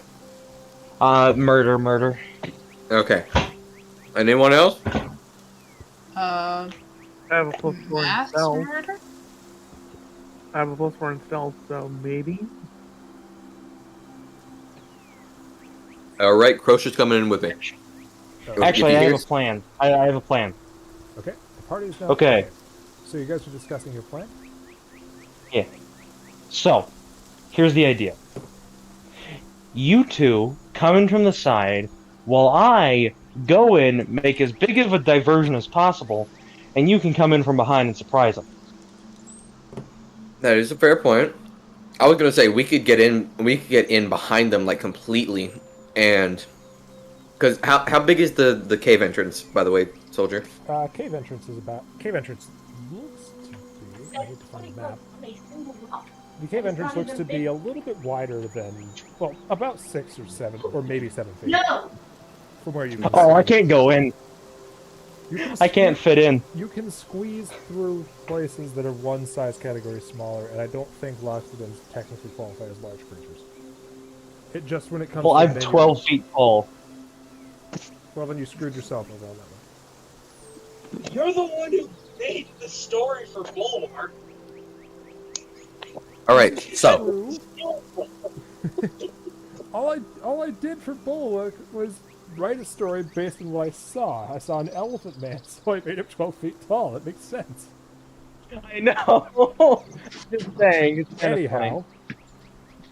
E: Murder.
B: Okay. Anyone else?
D: I have a plus 4 in
C: Mass
D: stealth.
C: murder?
D: I have a plus 4 in stealth, so maybe.
B: Alright, Crocier's coming in with me.
E: Actually,
B: If
E: I
B: he
E: have a
B: hears-
E: plan. I have a plan.
A: Okay, the party is now
E: Okay.
A: quiet. So you guys are discussing your plan?
E: Yeah. So, here's the idea. You two come in from the side, while I go in, make as big of a diversion as possible, and you can come in from behind and surprise them.
B: That is a fair point. I was gonna say we could get in behind them like completely, and because how big is the cave entrance, by the way, soldier?
A: Cave entrance looks to be. I need to find a map. The cave entrance looks to be a little bit wider than, well, about 6 or 7, or maybe 7 feet.
F: No.
A: From where you can
E: Oh, I
A: see.
E: can't go in.
A: You can
E: I can't fit in.
A: You can squeeze through places that are one size category smaller, and I don't think Loxodons technically qualify as large creatures. It just when it comes
E: Well,
A: to
E: I'm
A: menu-
E: 12 feet tall.
A: Well, then you screwed yourself over on that one.
G: You're the one who made the story for Bulwark.
B: Alright, so
A: True. all I did for Bulwark was write a story based on what I saw. I saw an elephant man, so I made him 12 feet tall. It makes sense.
E: I know. Just saying. It's kind of funny.
A: Anyhow,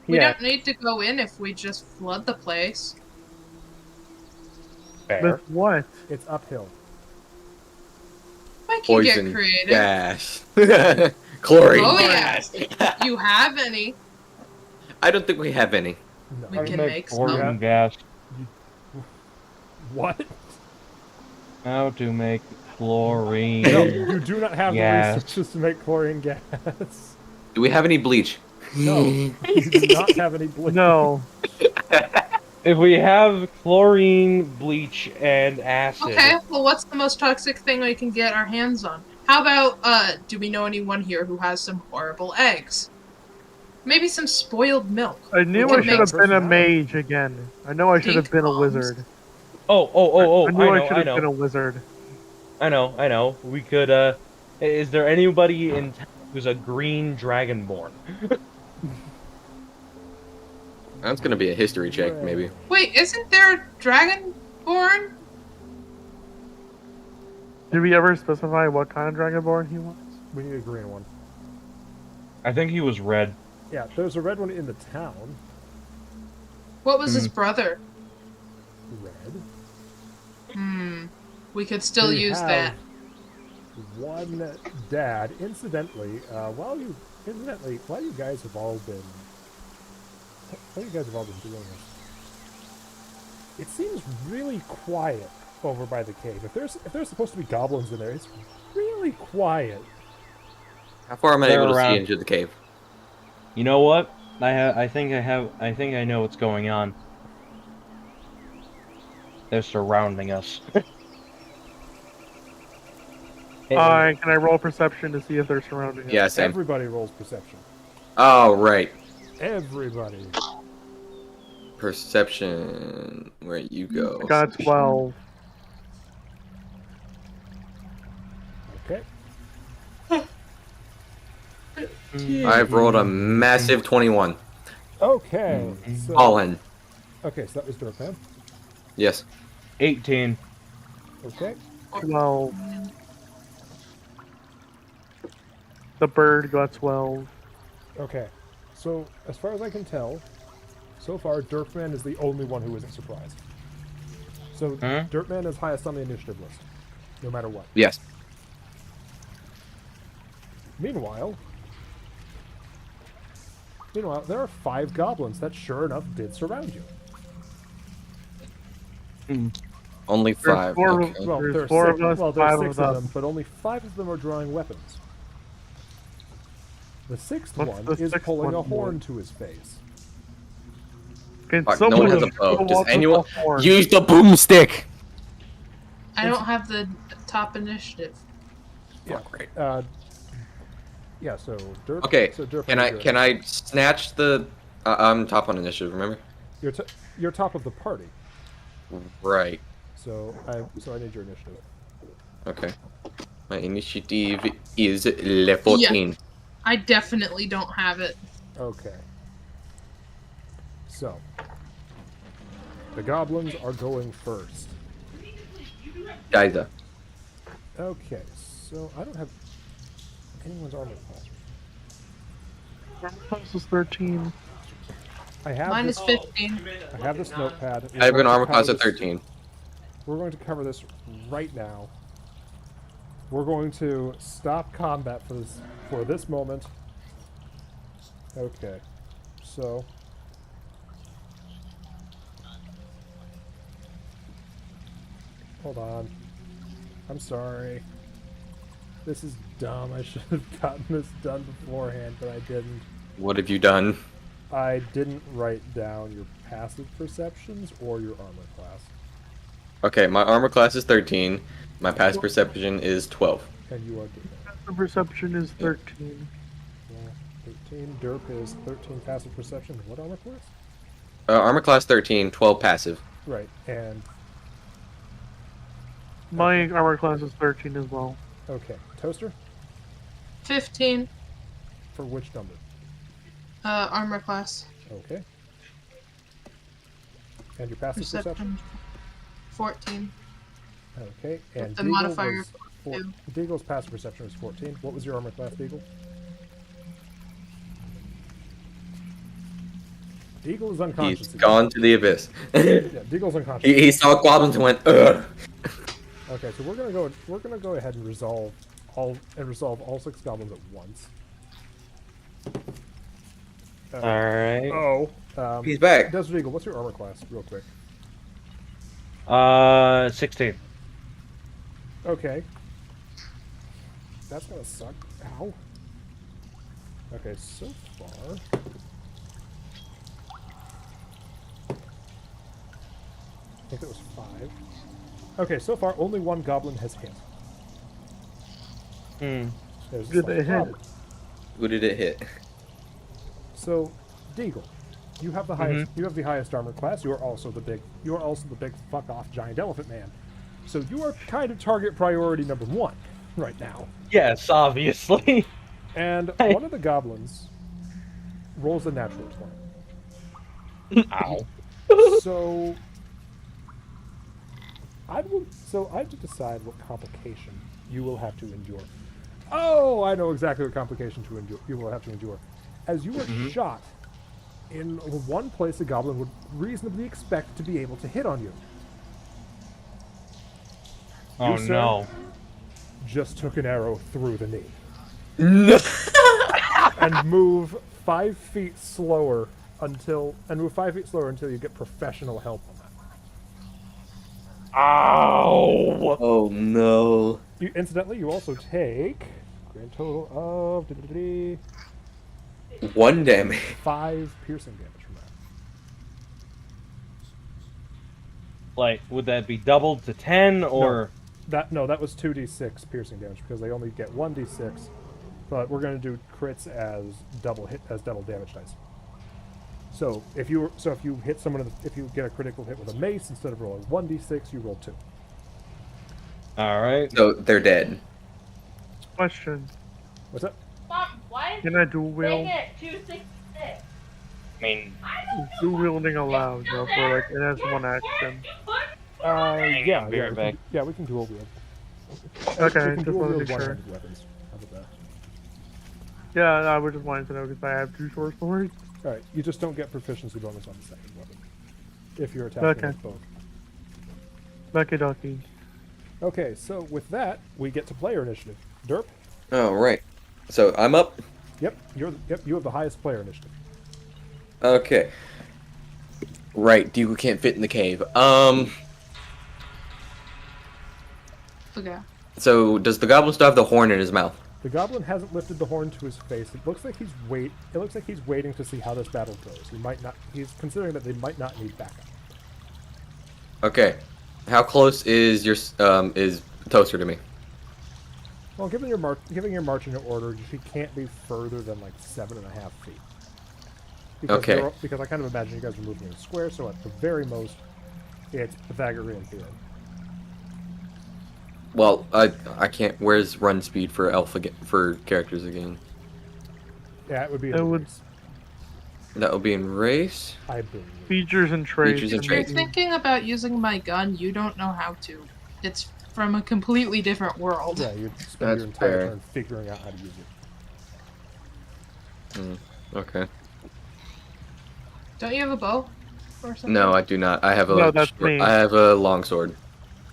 C: We
E: Yeah.
C: don't need to go in if we just flood the place.
E: Fair.
D: With what?
A: it's uphill.
C: I can
B: poison
C: get creative.
B: gas, chlorine
C: Oh,
B: gas.
C: You have any?
B: I don't think we have any.
A: No.
C: We can make
E: chlorine
C: some.
E: gas.
A: What?
E: How to make chlorine.
A: No, you do not have
E: Yes.
A: the resources to make chlorine gas.
B: Do we have any bleach?
A: No, you do not have any bleach.
D: No.
E: If we have chlorine, bleach, and acid.
C: Okay, well, what's the most toxic thing we can get our hands on? How about, do we know anyone here who has some horrible eggs? Maybe some spoiled milk.
D: I knew
C: We
D: I
C: can
D: should
C: make
D: have been a
A: personality.
D: mage again. I know I should have
C: Pink
D: been a
C: bombs.
D: wizard.
E: Oh,
D: I knew I should
E: I
D: have
E: know.
D: been a wizard.
E: I know. We could, is there anybody in town who's a green dragonborn?
B: That's gonna be a history check, maybe.
C: Wait, isn't there a dragonborn?
D: Did we ever specify what kind of dragonborn he was?
A: We need a green one.
E: I think he was red.
A: Yeah, there's a red one in the town.
C: What was his brother?
A: Red.
C: We could still
A: We
C: use
A: have
C: that.
A: One dad. Incidentally, while you guys have all been doing this, it seems really quiet over by the cave. If there's supposed to be goblins in there, it's really quiet.
B: How far am I
E: They're
B: able to
E: around.
B: see into the cave?
E: You know what? I think I know what's going on. They're surrounding us.
D: Can I roll perception to see if they're surrounding us?
B: Yeah, same.
A: Everybody rolls perception.
B: Oh, right.
A: Everybody.
B: Perception. Where you go?
D: I got 12.
A: Okay.
B: I've rolled a massive 21.
A: Okay. So,
B: All in.
A: okay, so that was Dorpan.
B: Yes.
E: 18.
A: Okay.
D: 12. The bird got 12.
A: Okay. So, as far as I can tell, so far, Dirkman is the only one who isn't surprised. So
E: Huh?
A: Dirtman is highest on the initiative list, no matter what.
B: Yes.
A: Meanwhile, there are 5 goblins that sure enough did surround you.
B: Only
D: There's
B: 5.
D: four
B: Okay.
A: Well,
D: There's
A: there are
D: 4
A: 6,
D: of us,
A: well, there are
D: 5
A: 6
D: of
A: of
D: them.
A: them, but only 5 of them are drawing weapons. The 6th
D: What's
A: one
D: the
A: is
D: 6th
A: pulling a
D: one
A: horn
D: doing?
A: to his face.
D: Can
B: Fuck, no one has a
D: someone
B: bow.
D: shoot
B: Does
D: with
B: anyone
D: a horn?
B: use the boomstick?
C: I don't have the top initiative.
A: Yeah.
B: Oh, great.
A: Yeah. So Derp.
B: Okay.
A: So Derp.
B: Can I snatch the? I'm top on initiative. Remember?
A: You're top of the party.
B: Right.
A: So I need your initiative.
B: Okay. My initiative is level 14.
C: I definitely don't have it.
A: Okay. So the goblins are going first.
B: Geyser.
A: Okay. So I don't have anyone's armor class.
D: Armor class is 13.
A: I have
C: Mine
A: this,
C: is 15.
A: I have this notepad.
B: I have
A: We're
B: an
A: going to
B: armor
A: cover
B: class of
A: this-
B: 13.
A: We're going to cover this right now. We're going to stop combat for this moment. Okay. So hold on. I'm sorry. This is dumb. I should have gotten this done beforehand, but I didn't.
B: What have you done?
A: I didn't write down your passive perceptions or your armor class.
B: Okay, my armor class is 13. My passive perception is 12.
A: And you are doing
D: The perception is 13.
A: 13. Derp is 13 passive perception. What armor class?
B: Armor class 13, 12 passive.
A: Right. And
D: My armor class is 13 as well.
A: okay. Toaster?
C: 15.
A: For which number?
C: Armor class.
A: Okay. And your passive perception?
C: Perception. 14.
A: Okay. And
C: the
A: Deagle
C: modifier
A: was
C: two.
A: Deagle's passive perception was 14. What was your armor class, Deagle? Deagle is unconscious.
B: He's gone to the abyss.
A: Yeah, Deagle's unconscious.
B: He saw goblins and went, ugh.
A: Okay, so we're gonna go ahead and resolve all 6 goblins at once.
E: Alright.
A: Oh.
B: He's back.
A: Desert Eagle, what's your armor class, real quick?
E: 16.
A: Okay. That's gonna suck. Ow. Okay, so far. I think it was 5. Okay, so far only 1 goblin has hit.
E: Hmm.
A: There's a
D: Did
A: slight
D: they hit?
A: problem.
B: Who did it hit?
A: So, Deagle, you have the highest. You have the highest armor class. You are also the big fuck off giant elephant man. So you are kind of target priority number 1 right now.
E: Yes, obviously.
A: And
E: Hey.
A: one of the goblins rolls a natural 20.
E: Ow.
A: So I have to decide what complication you will have to endure. Oh, I know exactly what complication to endure. You will have to endure, as you are shot in one place a goblin would reasonably expect to be able to hit on you.
E: Oh
A: sir?
E: no.
A: Just took an arrow through the knee
B: No.
A: and move 5 feet slower until you get professional help on that.
E: Ow!
B: Oh no.
A: Incidentally, you also take grand total of
B: 1 damage.
A: 5 piercing damage from that.
E: Like, would that be doubled to 10 or?
A: That was 2d6 piercing damage because they only get 1d6, but we're going to do crits as double damage dice. So if you hit someone, if you get a critical hit with a mace, instead of rolling 1d6, you roll 2.
E: All right.
B: So they're dead.
D: Question.
A: What's up?
F: Mom, why is
D: Can I dual wield?
F: it at 266?
E: I mean,
D: Dual wielding allowed, though, for like, it has 1 action.
A: Yeah,
E: be right back.
A: we can dual wield.
D: Okay,
A: we can
D: just
A: dual
D: wanted to
A: wield
D: be sure.
A: one-handed weapons. How about that?
D: Yeah, I was just wanting to know because I have 2 short swords.
A: All right, you just don't get proficiency bonus on the second weapon if you're attacking
D: Okay.
A: with both.
D: Lucky ducky.
A: Okay, so with that, we get to player initiative. Derp.
B: Oh, right. So I'm up.
A: Yep, you have the highest player initiative.
B: Okay. Right, Deagle can't fit in the cave.
C: Okay.
B: So does the goblin still have the horn in his mouth?
A: The goblin hasn't lifted the horn to his face. It looks like he's waiting to see how this battle goes. He's considering that they might not need backup.
B: Okay. How close is your is Toaster to me?
A: Well, given your marching order, she can't be further than like 7.5 feet. Because
B: Okay.
A: Because I kind of imagine you guys are moving in a square, so at the very most, it's Pythagorean theorem.
B: Well, I can't. Where's run speed for for characters again?
A: Yeah, it would be.
D: It would-
A: race,
B: That will be in race.
A: I believe.
D: Features and traits.
B: Features and
C: If you're
B: traits.
C: thinking about using my gun, you don't know how to. It's from a completely different world.
A: Yeah, you'd spend your
B: That's
A: entire
B: fair.
A: turn figuring out how to use it.
B: Okay.
C: Don't you have a bow or something?
B: No, I do not. I have a.
D: No, that's me.
B: I have a longsword.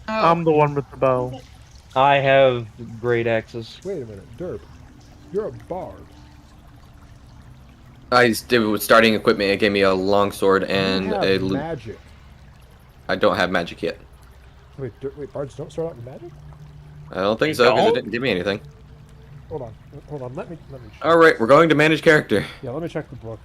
C: Oh.
D: I'm the one with the bow.
E: I have great axes.
A: Wait a minute, Derp. You're a bard.
B: I did with starting equipment. It gave me a longsword and
A: you
B: a.
A: have magic.
B: I don't have magic yet.
A: Wait, bards don't start out with magic?
B: I don't think
E: You
B: so because it
E: don't?
B: didn't give me anything.
A: Hold on. Let me. Check.
B: All right, we're going to manage character.
A: Yeah, let me check the book.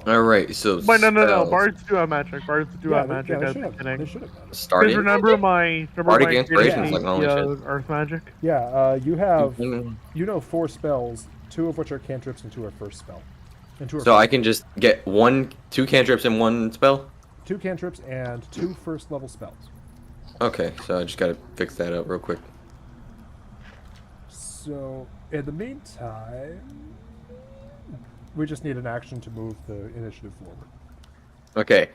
B: All right, so.
D: But no.
B: spells.
D: Bards do have magic. Bards do have magic
A: they
D: at
A: should
D: the
A: have.
D: beginning.
A: They should have magic.
B: Starting.
D: Because remember my
B: Bardic
D: great
B: inspirations,
A: like,
B: holy shit.
D: Earth magic?
A: Yeah, you have.
B: Mhm.
A: You know 4 spells, 2 of which are cantrips and 2 are first spell. And 2 are
B: So I can just get 2 cantrips in one spell.
A: 2 cantrips and 2 first level spells.
B: Okay, so I just gotta fix that up real quick.
A: So in the meantime, we just need an action to move the initiative forward.
B: Okay.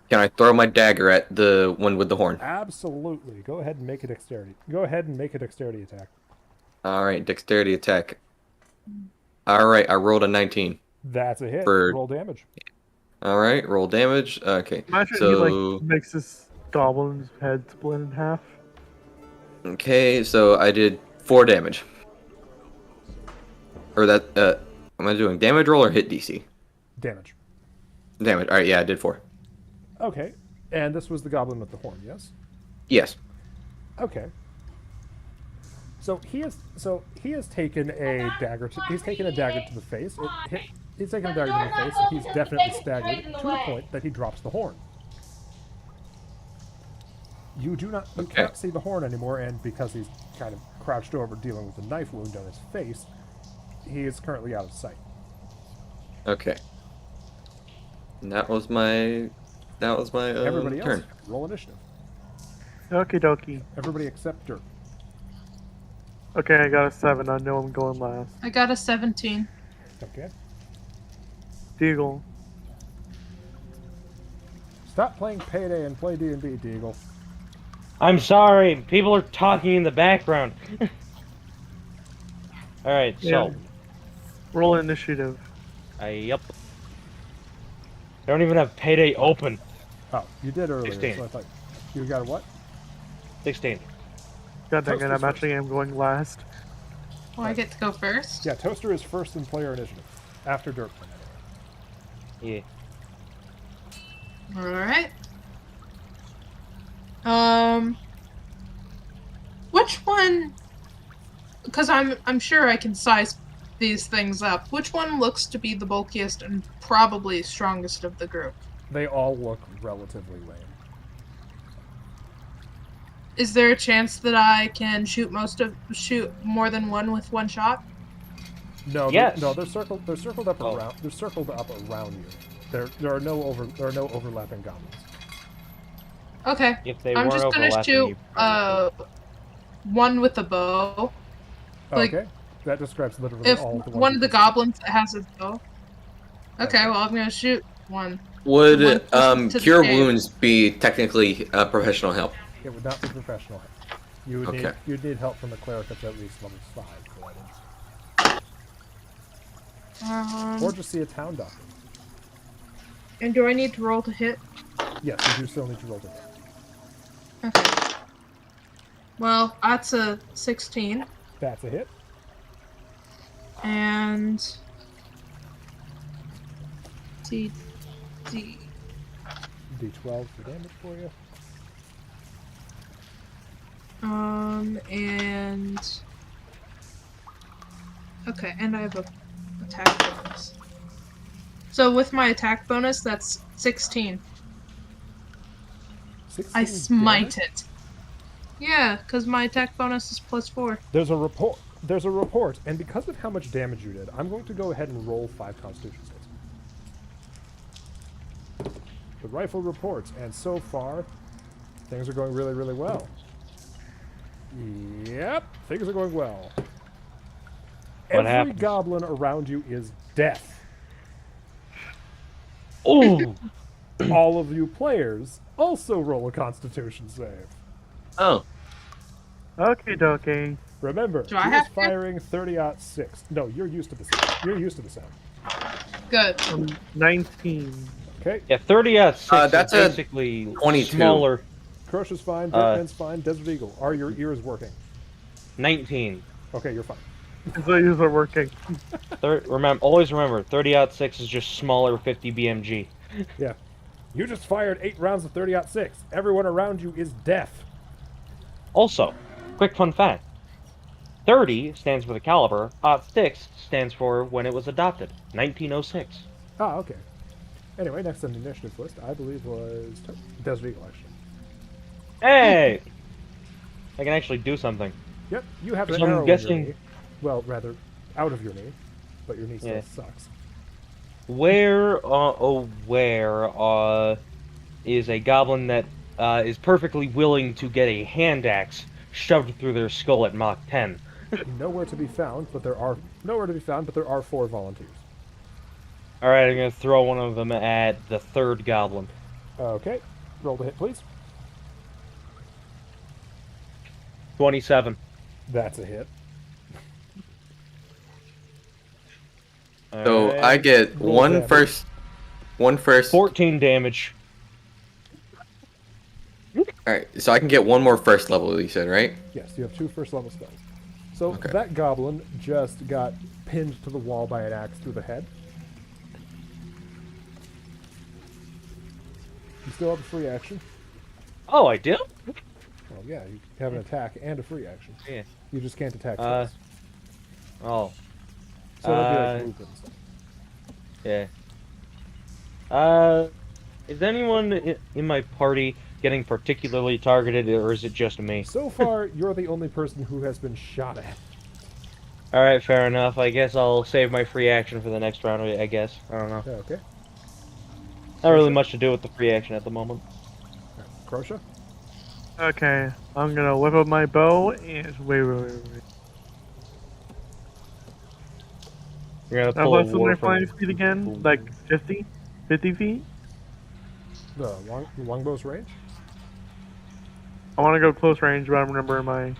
B: Can I throw my dagger at the one with the horn?
A: Absolutely. Go ahead and make a dexterity. Go ahead and make a dexterity attack.
B: All right, dexterity attack. All right, I rolled a 19.
A: That's a hit.
B: For-
A: Roll damage.
B: All right, roll damage. Okay,
D: Imagine
B: so
D: he like makes this goblin's head split in half.
B: okay, so I did 4 damage. Or that. Am I doing damage roll or hit DC?
A: Damage.
B: Damage. All right, yeah, I did 4.
A: Okay. And this was the goblin with the horn, yes?
B: Yes.
A: Okay. So he has taken a dagger to the face. He's taken a dagger to the face, and he's definitely staggered to the point that he drops the horn. You can't see the horn anymore, and because he's kind of crouched over dealing with the knife wound on his face, he is currently out of sight.
B: Okay. And that was my
A: Everybody else,
B: turn.
A: roll initiative.
D: Okie dokie.
A: Everybody except Dirk.
D: Okay, I got a 7. I know I'm going last.
C: I got a 17.
A: Okay.
D: Deagle.
A: Stop playing Payday and play D&D, Deagle.
E: I'm sorry, people are talking in the background. Alright, so,
D: Yeah. Roll initiative.
E: yep. I don't even have Payday open.
A: Oh, you did earlier,
E: 16.
A: so I thought you got a what?
E: 16.
D: God dang it,
A: Toaster's
D: I'm actually going last.
C: Oh, I get to go first?
A: Yeah, Toaster is first in player initiative after Dirk.
E: Yeah.
C: Alright. Which one? Because I'm sure I can size these things up. Which one looks to be the bulkiest and probably strongest of the group?
A: They all look relatively lame.
C: Is there a chance that I can shoot more than one with one shot?
A: No,
E: Yes.
A: they're circled. They're circled up
E: Oh.
A: around. They're circled up around you. There are no overlapping goblins.
C: Okay.
E: If they
C: I'm
E: weren't
C: just gonna
E: overlapping,
C: shoot
E: you probably
C: one with a bow. Like,
A: Okay, that describes literally
C: If
A: all the ones
C: one
A: you
C: of the
A: can see.
C: goblins that has his bow. Okay, well I'm gonna shoot one.
B: Would
C: One closest to the
B: cure
C: cave.
B: wounds be technically professional help?
A: It would not be professional help. You would
B: Okay.
A: you'd need help from a cleric at least level 5 for that. Or just see a town doctor.
C: And do I need to roll to hit?
A: Yes, you do still need to roll to hit.
C: Okay. Well, that's a 16.
A: That's a hit.
C: And D
A: D12 for damage for you.
C: and okay, and I have a attack bonus. So with my attack bonus, that's 16.
A: 16
C: I smite
A: damage?
C: it. Yeah, because my attack bonus is +4.
A: There's a report. There's a report, and because of how much damage you did, I'm going to go ahead and roll 5 Constitution saves. The rifle reports, and so far, things are going really, really well. Yep, things are going well.
E: What
A: Every
E: happens?
A: goblin around you is death.
E: Oh,
A: All of you players also roll a Constitution save.
B: Oh,
D: Okay, dokie.
A: Remember,
C: Do I
A: he is
C: have to?
A: firing 30-06. No, you're used to the sound. You're used to the sound.
C: Good.
D: 19.
A: Okay,
E: yeah, 30 out of 6
B: that's
E: is
B: a
E: basically
B: 22.
E: smaller.
A: Crush is fine. Dirtman's fine. Desert Eagle, are your ears working?
E: 19.
A: Okay, you're fine.
D: So these are working.
E: Always remember, 30 out of 6 is just smaller 50 BMG.
A: Yeah. You just fired 8 rounds of 30-06. Everyone around you is deaf.
E: Also, quick fun fact. 30 stands for the caliber, 6 stands for when it was adopted, 1906.
A: Ah, okay. Anyway, next on the initiative list, I believe was Desert Eagle, actually.
E: Hey! I can actually do something.
A: Yep, you have an
E: So I'm
A: arrow in
E: guessing-
A: your knee. Well, rather, out of your knee. But your knee still
E: Yeah.
A: sucks.
E: Where is a goblin that is perfectly willing to get a hand axe shoved through their skull at Mach 10?
A: Nowhere to be found, but there are 4 volunteers.
E: Alright, I'm gonna throw one of them at the third goblin.
A: Okay, roll to hit, please.
E: 27.
A: That's a hit.
B: so
E: Alright.
B: I get
A: Roll
B: one
A: damage.
B: first.
E: 14 damage.
B: Alright, so I can get one more first level, you said, right?
A: Yes, you have 2 first level spells. So
B: Okay.
A: that goblin just got pinned to the wall by an axe through the head. You still have a free action.
E: Oh, I do?
A: Well, yeah, you have an attack and a free action.
E: Yeah.
A: You just can't attack
E: Uh,
A: twice.
E: Oh,
A: So that'd be like
E: uh,
A: movement and stuff.
E: yeah. Is anyone in my party getting particularly targeted, or is it just me?
A: So far, you're the only person who has been shot at.
E: Alright, fair enough. I guess I'll save my free action for the next round, I guess. I don't know.
A: Okay.
E: Not really much to do with the free action at the moment.
A: Crosha?
D: Okay, I'm gonna whip up my bow and wait.
E: You're gonna
D: Now
E: pull a
D: what's my
E: war
D: flying
E: from...
D: speed again? Like 50? 50 feet?
A: The longbow's range?
D: I want to go close range, but I'm remembering my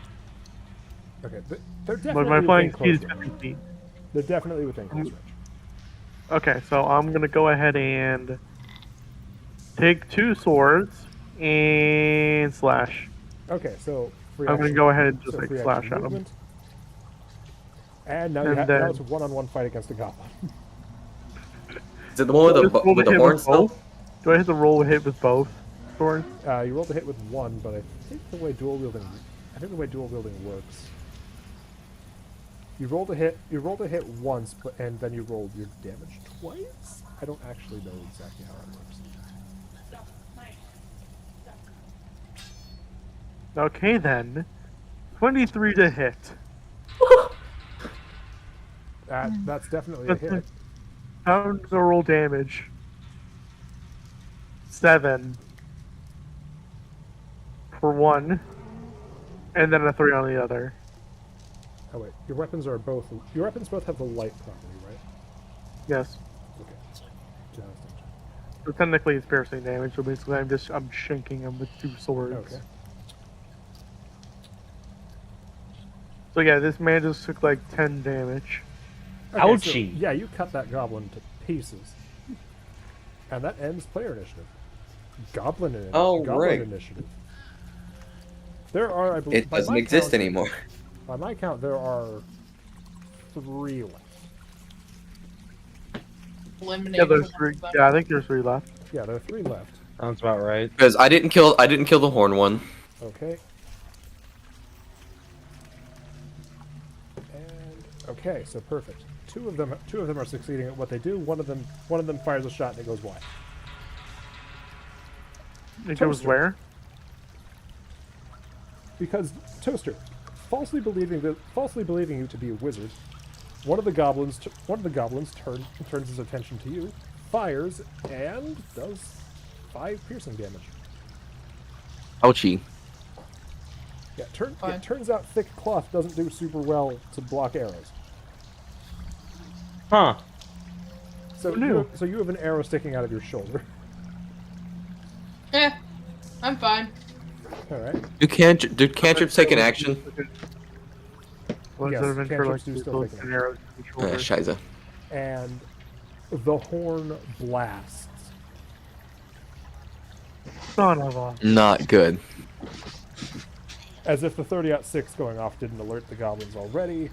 A: Okay, they're
D: but
A: definitely
D: my flying
A: within
D: speed is
A: close
D: 50
A: range.
D: feet.
A: They're definitely within close range.
D: Okay, so I'm gonna go ahead and take 2 swords and slash.
A: Okay, so free
D: I'm gonna
A: action-
D: go ahead and just
A: so
D: like
A: free
D: slash
A: action
D: at them.
A: movement. And now,
D: And
A: now
D: then-
A: it's a one-on-one fight against the goblin.
B: Is it the one with
D: Just roll
B: the
D: to hit
B: horns? Still?
D: both? Do I have to roll a hit with both swords?
A: You rolled a hit with one, but I think the way dual wielding works. You rolled a hit once, and then you rolled your damage twice? I don't actually know exactly how it works.
D: Okay then. 23 to hit.
A: That's definitely a hit.
D: How does I roll damage? 7 for one, and then a 3 on the other.
A: Oh wait, your weapons both have the light property, right?
D: Yes.
A: Okay. Just-
D: So technically it's piercing damage, so basically I'm shanking him with 2 swords.
A: Okay.
D: So yeah, this man just took like 10 damage.
A: Okay, so,
E: Ouchie.
A: yeah, you cut that goblin to pieces. And that ends player initiative. Goblin
B: Oh,
A: Goblin
B: right.
A: initiative. There are, I believe,
B: It doesn't exist anymore.
A: By my count, there are 3 left.
C: Eliminate
D: Yeah, there's
C: one
D: 3.
C: of them.
D: Yeah, I think there's 3 left.
A: Yeah, there are 3 left.
E: Sounds about right.
B: Because I didn't kill the horn one.
A: Okay. And okay, so perfect. Two of them are succeeding at what they do. One of them fires a shot and it goes wide.
D: It goes
A: Toaster.
D: where?
A: Because Toaster, falsely believing you to be a wizard, one of the goblins turns his attention to you, fires, and does 5 piercing damage.
B: Ouchie.
A: Yeah,
C: Fine.
A: it turns out thick cloth doesn't do super well to block arrows.
E: Huh.
A: So
D: Who knew?
A: you have an arrow sticking out of your shoulder.
C: Eh, I'm fine.
A: All right.
B: Do cantrips take an action?
D: Was
A: Yes,
D: it meant for
A: cantrips
D: like
A: do still
D: people
A: take
D: with
A: an
D: arrows to the shoulder?
B: Shiza.
A: And the horn blasts.
D: Son of a.
B: Not good.
A: As if the 30-06 going off didn't alert the goblins already.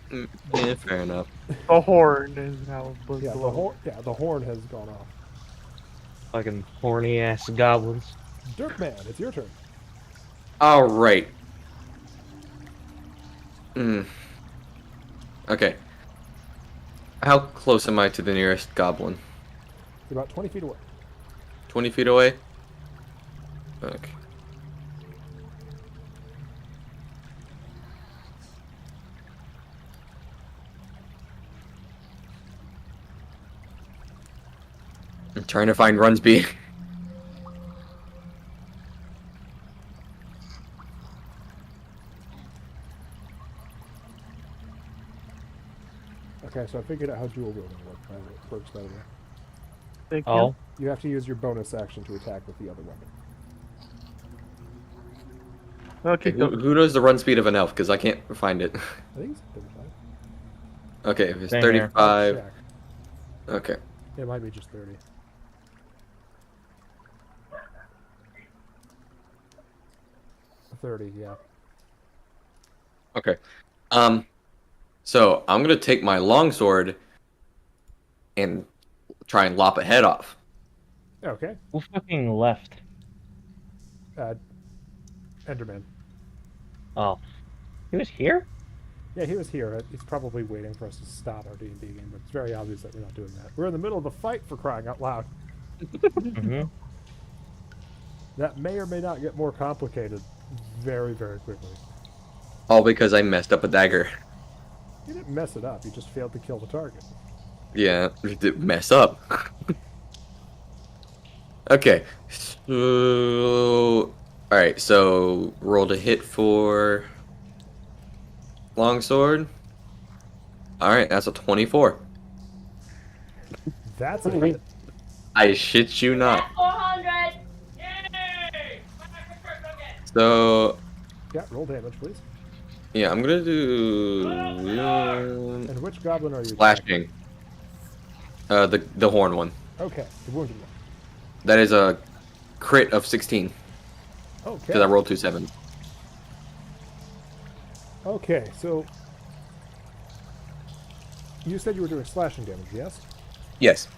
B: Yeah, fair enough.
D: The horn is now.
A: Yeah, the horn has gone off.
E: Fucking horny ass goblins.
A: Dirkman, it's your turn.
B: All right. Okay. How close am I to the nearest goblin?
A: You're about 20 feet away.
B: 20 feet away? Okay. I'm trying to find Runsby.
A: Okay, so I figured out how dual wielding works by the way.
D: Thank you.
E: Oh.
A: You have to use your bonus action to attack with the other weapon.
D: Okay,
B: Who knows the run speed of an elf? Because I can't find it.
A: I think it's 35.
B: Okay, if it's
E: Same here.
B: 35.
A: Check.
B: Okay.
A: It might be just 30. Yeah.
B: Okay. So I'm gonna take my longsword and try and lop a head off.
A: Okay.
E: Who fucking left?
A: Enderman.
E: Oh. He was here?
A: Yeah, he was here. He's probably waiting for us to stop our D&D game, but it's very obvious that we're not doing that. We're in the middle of a fight, for crying out loud.
E: Mm-hmm.
A: That may or may not get more complicated very, very quickly.
B: All because I messed up a dagger.
A: You didn't mess it up. You just failed to kill the target.
B: Yeah, mess up. Okay. So, alright, so roll to hit for longsword. Alright, that's a 24.
A: That's a hit.
B: I shit you not.
F: 400.
B: So,
A: Yeah, roll damage, please.
B: yeah, I'm gonna do
A: And which goblin are you?
B: slashing. The horn one.
A: Okay, the wounded one.
B: That is a crit of 16
A: Okay.
B: because I rolled 2 7s.
A: Okay, so you said you were doing slashing damage, yes?
B: Yes.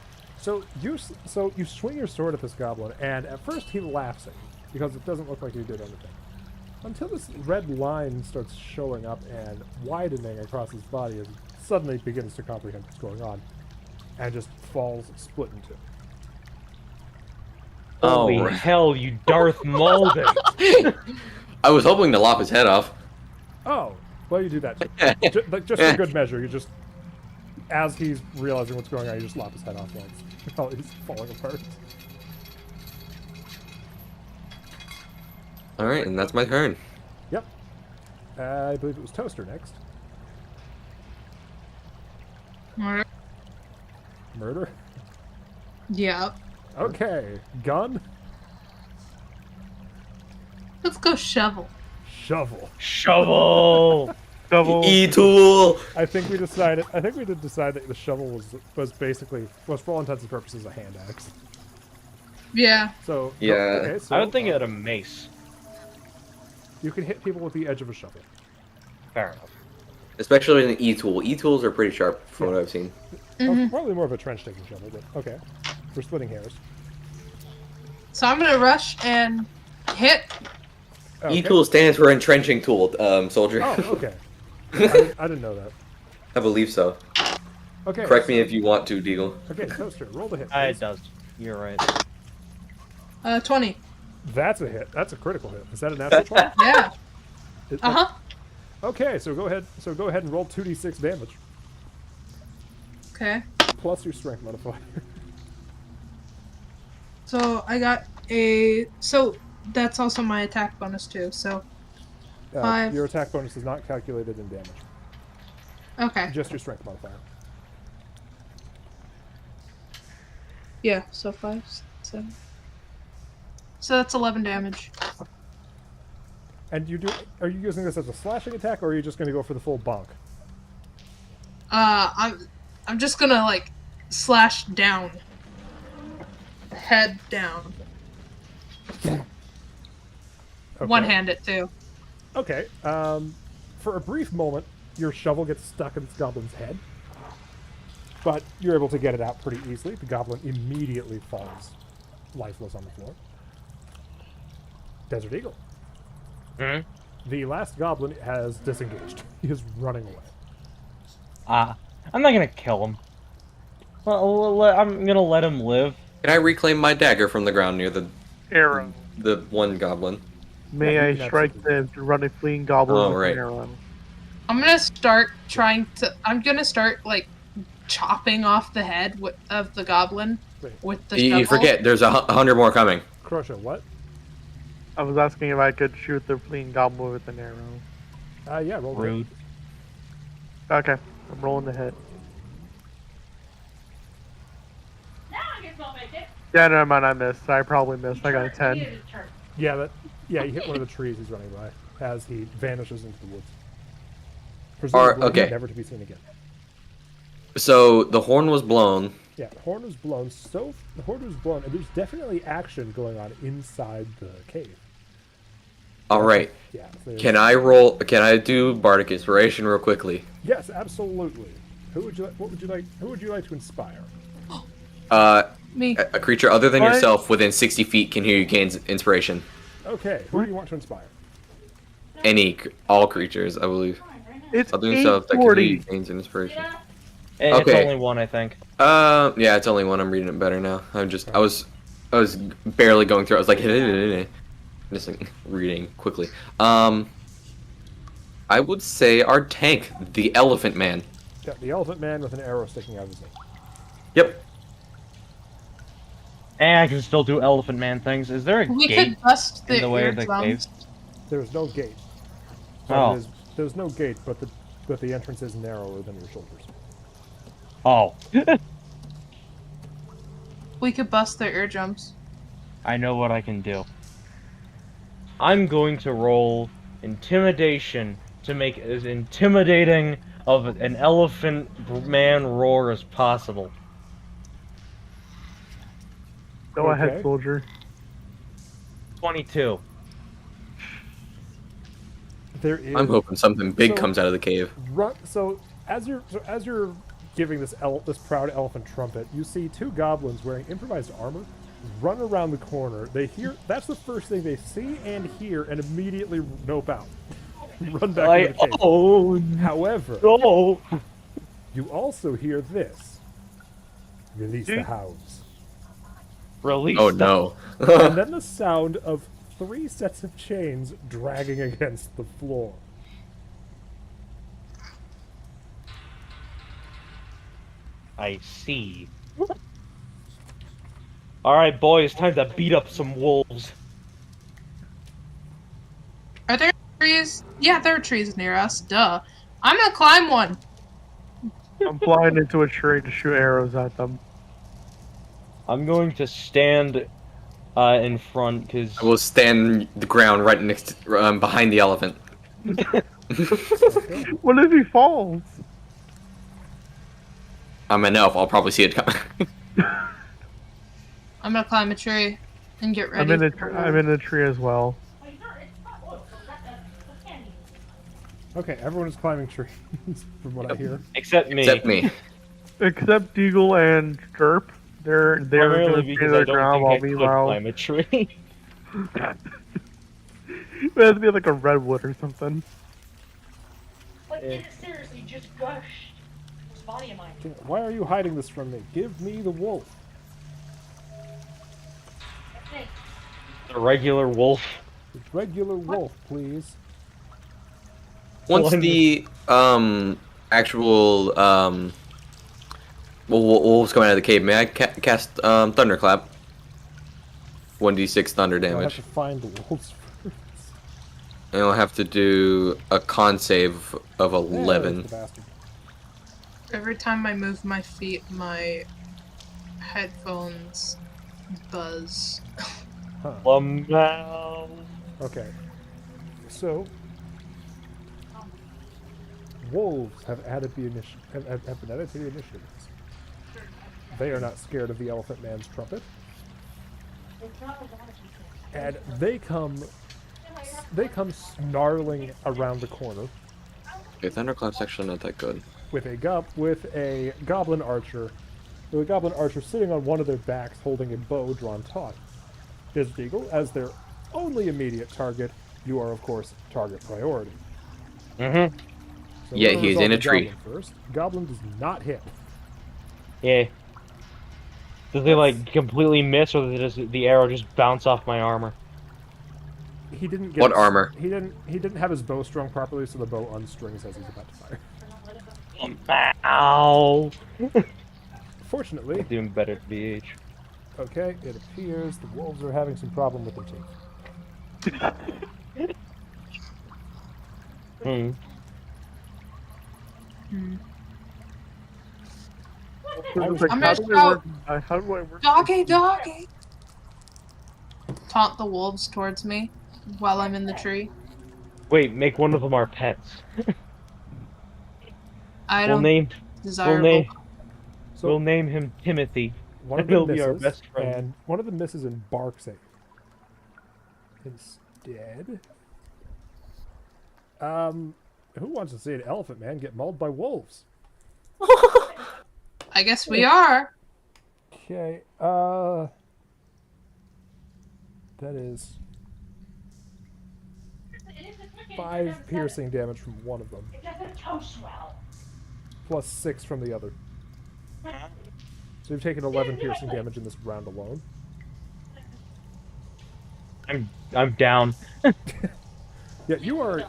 A: So you swing your sword at this goblin, and at first he laughs at you because it doesn't look like you did anything. Until this red line starts showing up and widening across his body, and suddenly begins to comprehend what's going on, and just falls split in two.
E: Holy
B: right.
E: hell, you Darth Maulden!
B: I was hoping to lop his head off.
A: Oh, well, you do that too. Just for good measure. You just, as he's realizing what's going on, you just lop his head off while he's falling apart.
B: Alright, and that's my turn.
A: Yep. I believe it was Toaster next.
C: Alright.
A: Murder.
C: Yeah.
A: Okay. Gun.
C: Let's go shovel.
A: Shovel.
E: Shovel!
D: Double.
B: E-tool!
A: I think we did decide that the shovel was for all intents and purposes a hand axe.
C: Yeah.
A: So
B: Yeah.
A: Okay, so
E: I would think it had a mace.
A: you can hit people with the edge of a shovel.
E: Fair enough.
B: Especially an E-tool. E-tools are pretty sharp from what I've seen.
C: Mhm.
A: Probably more of a trench digging shovel, but okay. We're splitting hairs.
C: So I'm gonna rush and hit.
A: Okay.
B: E-tool stands for entrenching tool, soldier.
A: Oh, okay. I didn't know that.
B: I believe so.
A: Okay.
B: Correct me
A: so-
B: if you want to, Deagle.
A: Okay, Toaster, roll the hit.
E: It
A: please.
E: does. You're right.
C: 20.
A: That's a hit. That's a critical hit. Is that a natural 20?
C: Yeah.
A: It-
C: Uh huh.
A: Okay, so go ahead. So go ahead and roll 2d6 damage
C: Okay.
A: plus your strength modifier.
C: So I got a. So that's also my attack bonus too. So 5.
A: Your attack bonus is not calculated in damage.
C: Okay.
A: Just your strength modifier.
C: Yeah. So 5, 7. So that's 11 damage.
A: And are you using this as a slashing attack, or are you just going to go for the full bonk?
C: I'm just gonna like slash down. Head down.
A: Okay.
C: One hand it too.
A: Okay. For a brief moment, your shovel gets stuck in this goblin's head, but you're able to get it out pretty easily. The goblin immediately falls lifeless on the floor. Desert Eagle.
E: Hmm?
A: The last goblin has disengaged. He is running away.
E: I'm not gonna kill him. I'm gonna let him live.
B: Can I reclaim my dagger from the ground near
D: Arrow.
B: the one goblin?
D: May
A: Yeah,
D: I
A: you can
D: strike
A: absolutely
D: the running fleeing goblin
B: Oh,
D: with
B: right.
D: an arrow?
C: I'm gonna start like chopping off the head of the goblin
A: Wait.
C: with the
B: You
C: shovel.
B: forget, there's 100 more coming.
A: Crusher, what?
D: I was asking if I could shoot the fleeing goblin with an arrow.
A: Yeah, roll the
E: Rude.
D: Okay, I'm rolling the hit. Yeah, never mind, I missed. I probably missed. I got a 10.
A: Yeah, you hit one of the trees he's running by as he vanishes into the woods. Presumably
B: okay.
A: never to be seen again.
B: So the horn was blown.
A: Yeah, the horn was blown. The horn was blown, and there's definitely action going on inside the cave.
B: All right.
A: Yeah.
B: Can I do bardic inspiration real quickly?
A: Yes, absolutely. What would you like to inspire?
C: Me.
B: A creature other than
D: What?
B: yourself within 60 feet can hear you gain inspiration.
A: Okay, who do you want to inspire?
B: All creatures, I believe.
D: It's
B: Other than self that can hear you
D: 8:40.
B: gains inspiration.
E: It's
B: Okay.
E: only one, I think.
B: Yeah, it's only one. I'm reading it better now. I was barely going through. I was like, just like, reading quickly. I would say our tank, the Elephant Man.
A: Yeah, the elephant man with an arrow sticking out of his neck.
B: Yep.
E: And I can still do Elephant Man things. Is there a
C: We
E: gate
C: could bust the
E: in the way of the
C: eardrums.
E: cave?
A: There's no gate.
E: Oh.
A: There's no gate, but the entrance is narrower than your shoulders.
E: Oh.
C: We could bust their eardrums.
E: I know what I can do. I'm going to roll intimidation to make as intimidating of an elephant man roar as possible.
D: Go ahead,
A: Okay.
D: soldier.
E: 22.
A: There is.
B: I'm hoping something big
A: So-
B: comes out of the cave.
A: So as you're giving this proud elephant trumpet, you see two goblins wearing improvised armor run around the corner. That's the first thing they see and hear, and immediately nope out. Run back into the cave.
E: Oh
A: However,
E: no!
A: you also hear this. Release the
D: Dude.
A: hounds.
E: Release.
B: Oh
E: the-
B: no.
A: And then the sound of 3 sets of chains dragging against the floor.
E: I see. Alright, boys, time to beat up some wolves.
C: Are there trees? Yeah, there are trees near us. Duh. I'm gonna climb one.
D: I'm flying into a tree to shoot arrows at them.
E: I'm going to stand in front, because...
B: I will stand the ground right next to, behind the elephant.
D: What if he falls?
B: I'm an elf. I'll probably see it coming.
C: I'm gonna climb a tree and get ready.
D: I'm in the tree as well.
A: Okay, everyone is climbing trees, from what I hear.
E: Except me.
B: Except me.
D: Except Deagle and Derp. They're
E: Primarily
D: gonna stay
E: because
D: their
E: I don't
D: ground
E: think
D: while
E: I could
D: meanwhile
E: climb a tree.
D: it has to be like a redwood or something.
F: Like, seriously, just gushed. This body of mine.
A: Why are you hiding this from me? Give me the wolf.
E: The regular wolf.
A: The regular wolf, please.
B: Once
E: One-
B: the actual wolves coming out of the cave, may I cast thunderclap? 1d6 thunder
A: I have
B: damage.
A: to find the wolves first.
B: And I'll have to do a con save of
A: Yeah,
B: 11.
A: there's the bastard.
C: Every time I move my feet, my headphones buzz.
A: Huh.
E: Lamau.
A: Okay. So, wolves have added the have been added to the initiative. They are not scared of the Elephant Man's trumpet, and they come snarling around the corner
B: Okay, thunderclap's actually not that good.
A: with a goblin archer, sitting on one of their backs, holding a bow drawn taut. Desert Eagle, as their only immediate target, you are of course target priority.
E: Mm-hmm.
A: So
B: Yeah,
A: we're gonna
B: he's in
A: resolve
B: a
A: the
B: tree.
A: Goblin first. Goblin does not hit.
E: Yeah. Does they like completely miss, or does the arrow just bounce off my armor?
A: He didn't get
B: What armor?
A: He didn't have his bow strung properly, so the bow unstrings as he's about to fire.
E: Ow!
A: Fortunately,
E: Doing better at BH.
A: okay, it appears the wolves are having some problem with their teeth.
E: Hmm.
D: So it's
A: I'm
C: gonna
D: how do I
C: shout,
D: work? How do I work?
C: Doggy, doggy! Taunt the wolves towards me while I'm in the tree.
E: Wait, make one of them our pets.
C: I
E: We'll
C: don't
E: name.
C: desirable.
A: So
E: We'll name him Timothy.
A: one of
E: He'll
A: them
E: be our
A: misses,
E: best friend.
A: and one of them misses and barks at you. Instead, who wants to see an elephant man get mauled by wolves?
C: I guess we are.
A: Okay, that is 5 piercing damage from one of them, plus 6 from the other. So you've taken 11 piercing damage in this round alone.
E: I'm down.
A: Yeah, you are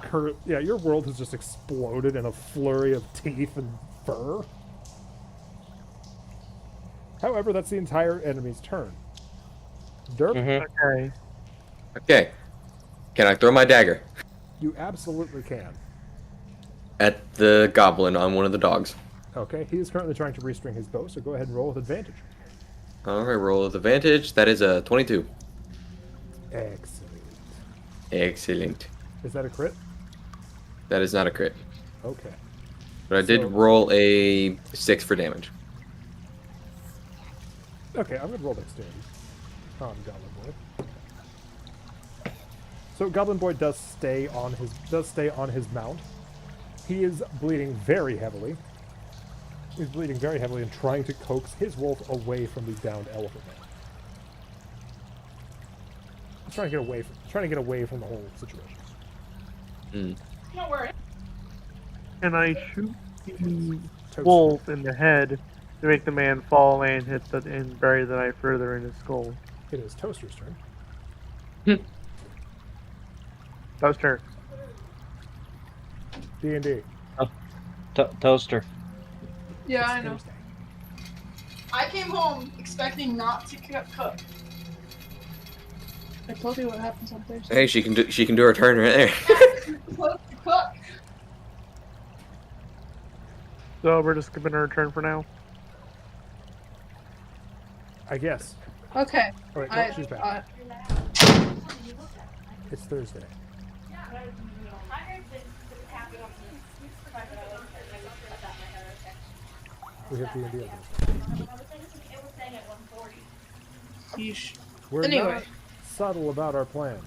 A: yeah, your world has just exploded in a flurry of teeth and fur. However, that's the entire enemy's turn. Derp,
E: Mm-hmm.
D: Okay.
B: Okay. Can I throw my dagger
A: you absolutely can.
B: at the goblin on one of the dogs?
A: Okay, he is currently trying to restring his bow, so go ahead and roll with advantage.
B: Alright, roll with advantage. That is a 22.
A: Excellent.
B: Excellent.
A: Is that a crit?
B: That is not a crit.
A: Okay.
B: But I did
A: So-
B: roll a 6 for damage.
A: Okay, I'm gonna roll dexterity on Goblin Boy. So Goblin Boy does stay on his mount. He is bleeding very heavily. He's bleeding very heavily and trying to coax his wolf away from the downed elephant man. He's trying to get away from the whole situation.
B: Hmm.
F: Don't worry.
D: Can I shoot the
A: Toast.
D: wolf in the head to make the man fall and hit and bury the knife further in his skull?
A: It is Toaster's turn.
D: That was turn.
A: D&D.
E: Toaster.
C: Yeah, I know.
A: Thursday.
H: I came home expecting not to cook.
C: I told you what happens on Thursday.
B: Hey, she can do her turn right there.
H: Supposed to cook.
D: So we're just skipping our turn for now.
A: I guess.
C: Okay.
A: Oh, wait, no,
C: I,
A: she's back. It's Thursday. We have D&D on Thursday.
C: Yeesh.
A: We're
C: Anyway.
A: not subtle about our plan.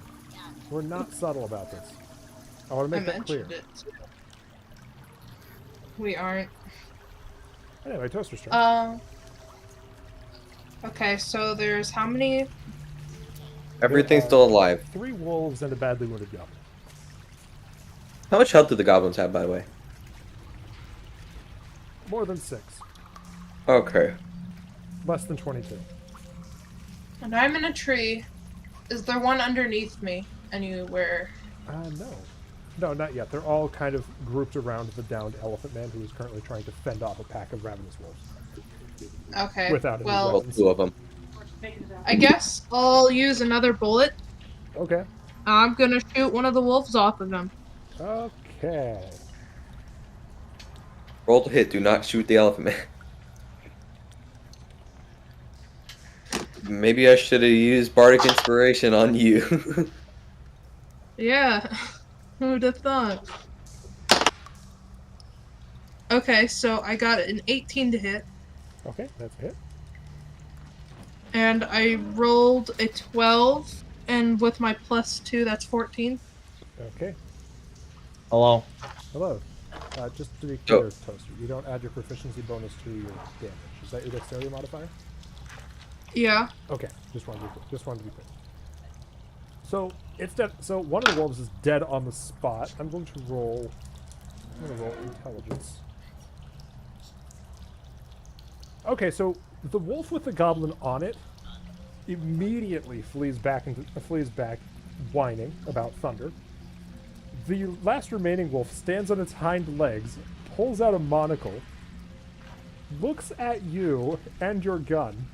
A: We're not subtle about this. I want to
C: I
A: make that clear.
C: mentioned it. We aren't.
A: Anyway, Toaster's turn.
C: Okay, so there's how many?
B: Everything's
A: There
B: still
A: are
B: alive.
A: 3 wolves and a badly wounded goblin.
B: How much health do the goblins have, by the way?
A: More than 6.
B: Okay.
A: Less than 22.
C: And I'm in a tree. Is there one underneath me anywhere?
A: No. No, not yet. They're all kind of grouped around the downed elephant man who is currently trying to fend off a pack of ravenous wolves.
C: Okay.
A: Without any
C: well,
B: Well,
A: weapons.
B: 2 of them.
C: I guess I'll use another bullet.
A: Okay.
C: I'm gonna shoot one of the wolves off of him.
A: Okay.
B: Roll to hit. Do not shoot the elephant man. Maybe I should have used Bardic Inspiration on you.
C: Yeah. Who'd have thought? Okay, so I got an 18 to hit,
A: Okay, that's a hit.
C: and I rolled a 12, and with my +2, that's 14.
A: Okay.
E: Hello.
A: Hello. Just to be
B: Oh.
A: clear, Toaster, you don't add your proficiency bonus to your damage. Is that your dexterity modifier?
C: Yeah.
A: Okay, just wanted to be clear. So it's dead. So one of the wolves is dead on the spot. I'm going to roll intelligence. Okay, so the wolf with the goblin on it immediately flees back, whining about thunder. The last remaining wolf stands on its hind legs, pulls out a monocle, looks at you and your gun.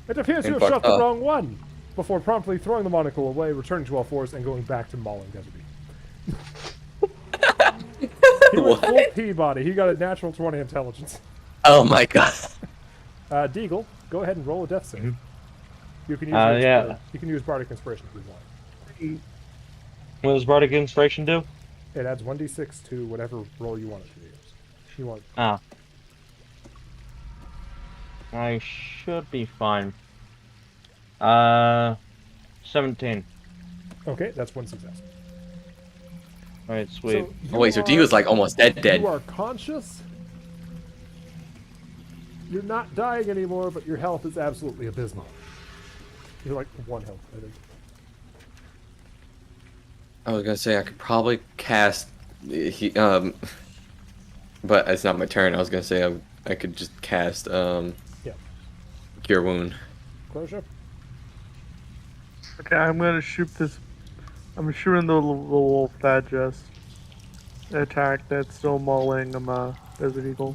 A: It appears you
B: And
A: have shot
B: fucked
A: the
B: up.
A: wrong one, before promptly throwing the monocle away, returning to all fours, and going back to mauling Desiree. He was full
B: What?
A: Peabody. He got a natural 20 intelligence.
B: Oh my god.
A: Deagle, go ahead and roll a death save. You can use
E: yeah.
A: you can use Bardic Inspiration if you want.
E: What does Bardic Inspiration do?
A: It adds 1d6 to whatever roll you want it to use. You want
E: Ah. I should be fine. 17.
A: Okay, that's one success.
E: Alright, sweet.
B: Oh wait, so D was like almost dead.
A: You are conscious. You're not dying anymore, but your health is absolutely abysmal. You're like 1 health, I think.
B: I was gonna say I could probably cast but it's not my turn. I was gonna say I could just cast
A: Yeah.
B: Cure Wound.
A: Closure.
D: Okay, I'm gonna shoot this. I'm shooting the wolf that just attacked. That's still mauling Desert Eagle.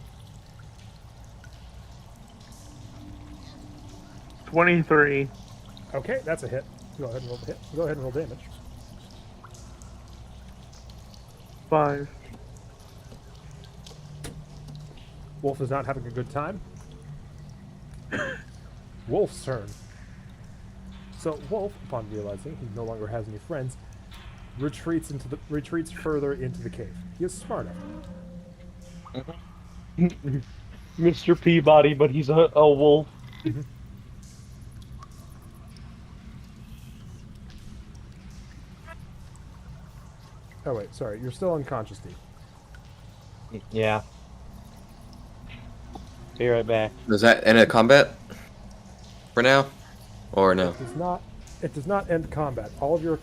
D: 23.
A: Okay, that's a hit. Go ahead and roll the hit. Go ahead and roll damage.
D: 5.
A: Wolf is not having a good time. Wolf's turn. So Wolf, upon realizing he no longer has any friends, retreats further into the cave. He is smart enough.
E: Mr. Peabody, but he's a wolf.
A: Oh wait, sorry, you're still unconscious, Steve.
E: Yeah. Be right back.
B: Does that end a combat? For now? Or no?
A: It does not end combat. All of your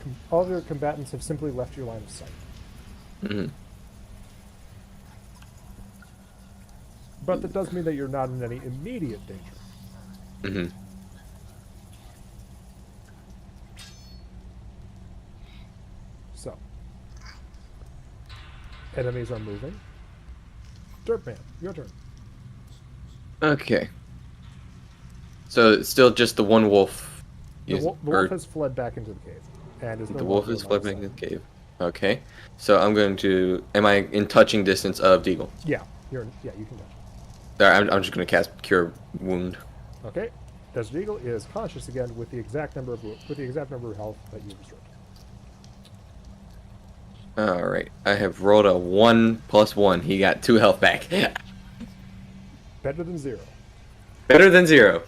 A: combatants have simply left your line of sight.
B: Mm-hmm.
A: But that does mean that you're not in any immediate danger.
B: Mm-hmm.
A: So, enemies are moving. Dirtman, your turn.
B: Okay. So it's still just the one wolf.
A: The wolf
B: or
A: has fled back into the cave, and is no
B: the wolf
A: longer
B: is
A: in
B: fled
A: line
B: back
A: of
B: in the
A: sight.
B: cave. Okay. So I'm going to. Am I in touching distance of Deagle?
A: Yeah, you can touch.
B: Alright, I'm just going to cast Cure Wound.
A: Okay, Desert Eagle is conscious again with the exact number of health that you restored.
B: Alright. I have rolled a 1 + 1. He got 2 health back.
A: Better than 0.
B: Better than 0.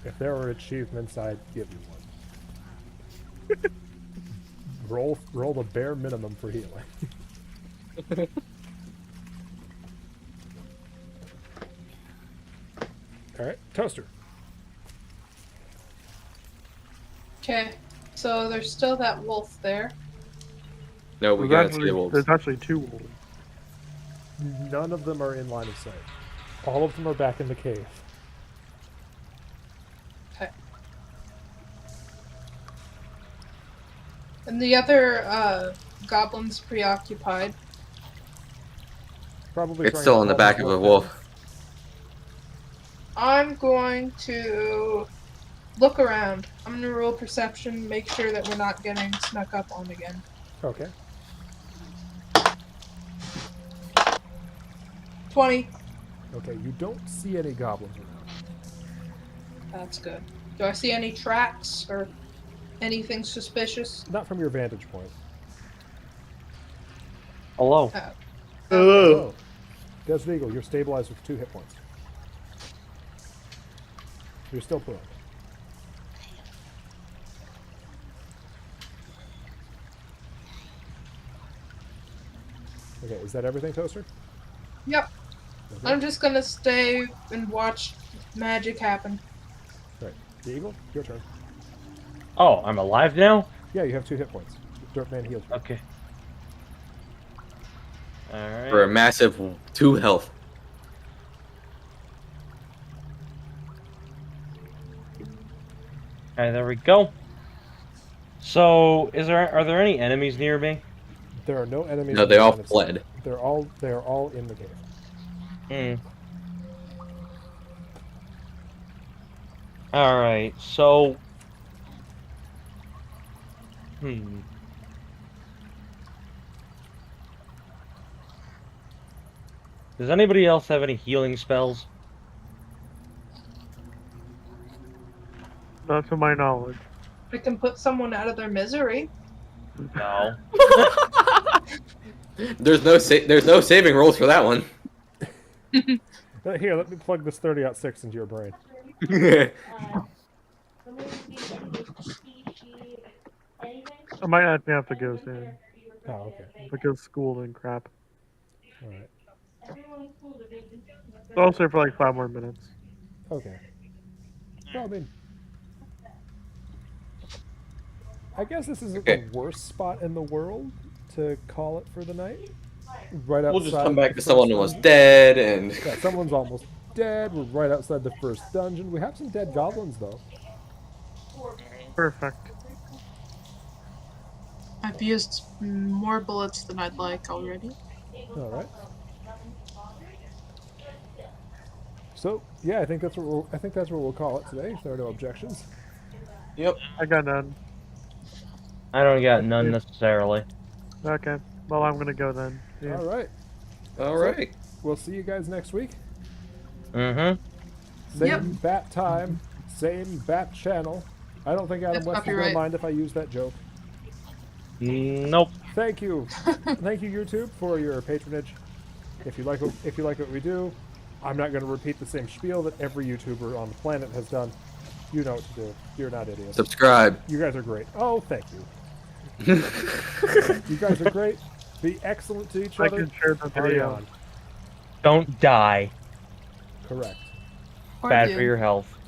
A: If there were achievements, I'd give you one. roll the bare minimum for healing. All right, Toaster.
C: Okay, so there's still that wolf there.
B: No, we
D: There's
B: gotta see the wolves.
D: There's actually 2 wolves.
A: None of them are in line of sight. All of them are back in the cave.
C: Okay. And the other goblin's preoccupied.
A: Probably
B: It's
A: trying
B: still
A: to
B: on the
A: call
B: back
A: his
B: of a
A: weapon.
B: wolf.
C: I'm going to look around. I'm going to roll perception, make sure that we're not getting snuck up on again.
A: Okay.
C: 20.
A: Okay, you don't see any goblins around.
C: That's good. Do I see any tracks or anything suspicious?
A: Not from your vantage point.
E: Hello.
A: Oh. Desert Eagle, you're stabilized with 2 hit points. You're still prone. Okay, is that everything, Toaster?
C: Yep.
A: Okay.
C: I'm just going to stay and watch magic happen.
A: Right. The Eagle, your turn.
E: Oh, I'm alive now?
A: Yeah, you have 2 hit points. Dirtman healed you.
E: Okay. Alright.
B: For a massive 2 health.
E: Alright, there we go. So, are there any enemies near me?
A: There are no enemies.
B: No,
A: in
B: they
A: the
B: all
A: line of sight.
B: fled.
A: They are all in the cave.
E: Alright, so... Does anybody else have any healing spells?
D: Not to my knowledge.
C: I can put someone out of their misery.
E: No.
B: There's no saving rolls for that one.
A: Here, let me plug this 30-6 into your brain.
D: I might actually have to go soon.
A: Oh, okay.
D: Because school and crap.
A: Alright.
D: I'll stay for like 5 more minutes.
A: Okay. Well, I mean... I guess this isn't
B: Okay.
A: the worst spot in the world to call it for the night. Right outside.
B: We'll just come back
A: the
B: to someone
A: first
B: who was
A: dungeon.
B: dead and...
A: Yeah, someone's almost dead. We're right outside the first dungeon. We have some dead goblins, though.
D: Perfect.
C: I've used more bullets than I'd like already.
A: Alright. So, yeah, I think that's what we'll call it today, if there are no objections.
B: Yep.
D: I got none.
E: I don't got none necessarily.
D: Okay. Well, I'm gonna go then. Yeah.
A: Alright.
B: Alright.
A: We'll see you guys next week.
E: Mm-hmm.
A: Same
C: Yep.
A: bat time, same bat channel. I don't think Adam
C: That's
A: West is going to
C: copyright.
A: mind if I use that joke.
E: Nope.
A: Thank you. Thank you, YouTube, for your patronage. If you like what we do, I'm not going to repeat the same spiel that every YouTuber on the planet has done. You know what to do. You're not idiots.
B: Subscribe.
A: You guys are great. Oh, thank you. You guys are great. Be excellent to each
D: I
A: other.
D: can share the
A: Party
D: video.
A: on.
E: Don't die.
A: Correct.
C: Or
E: Bad
C: do.
E: for your health.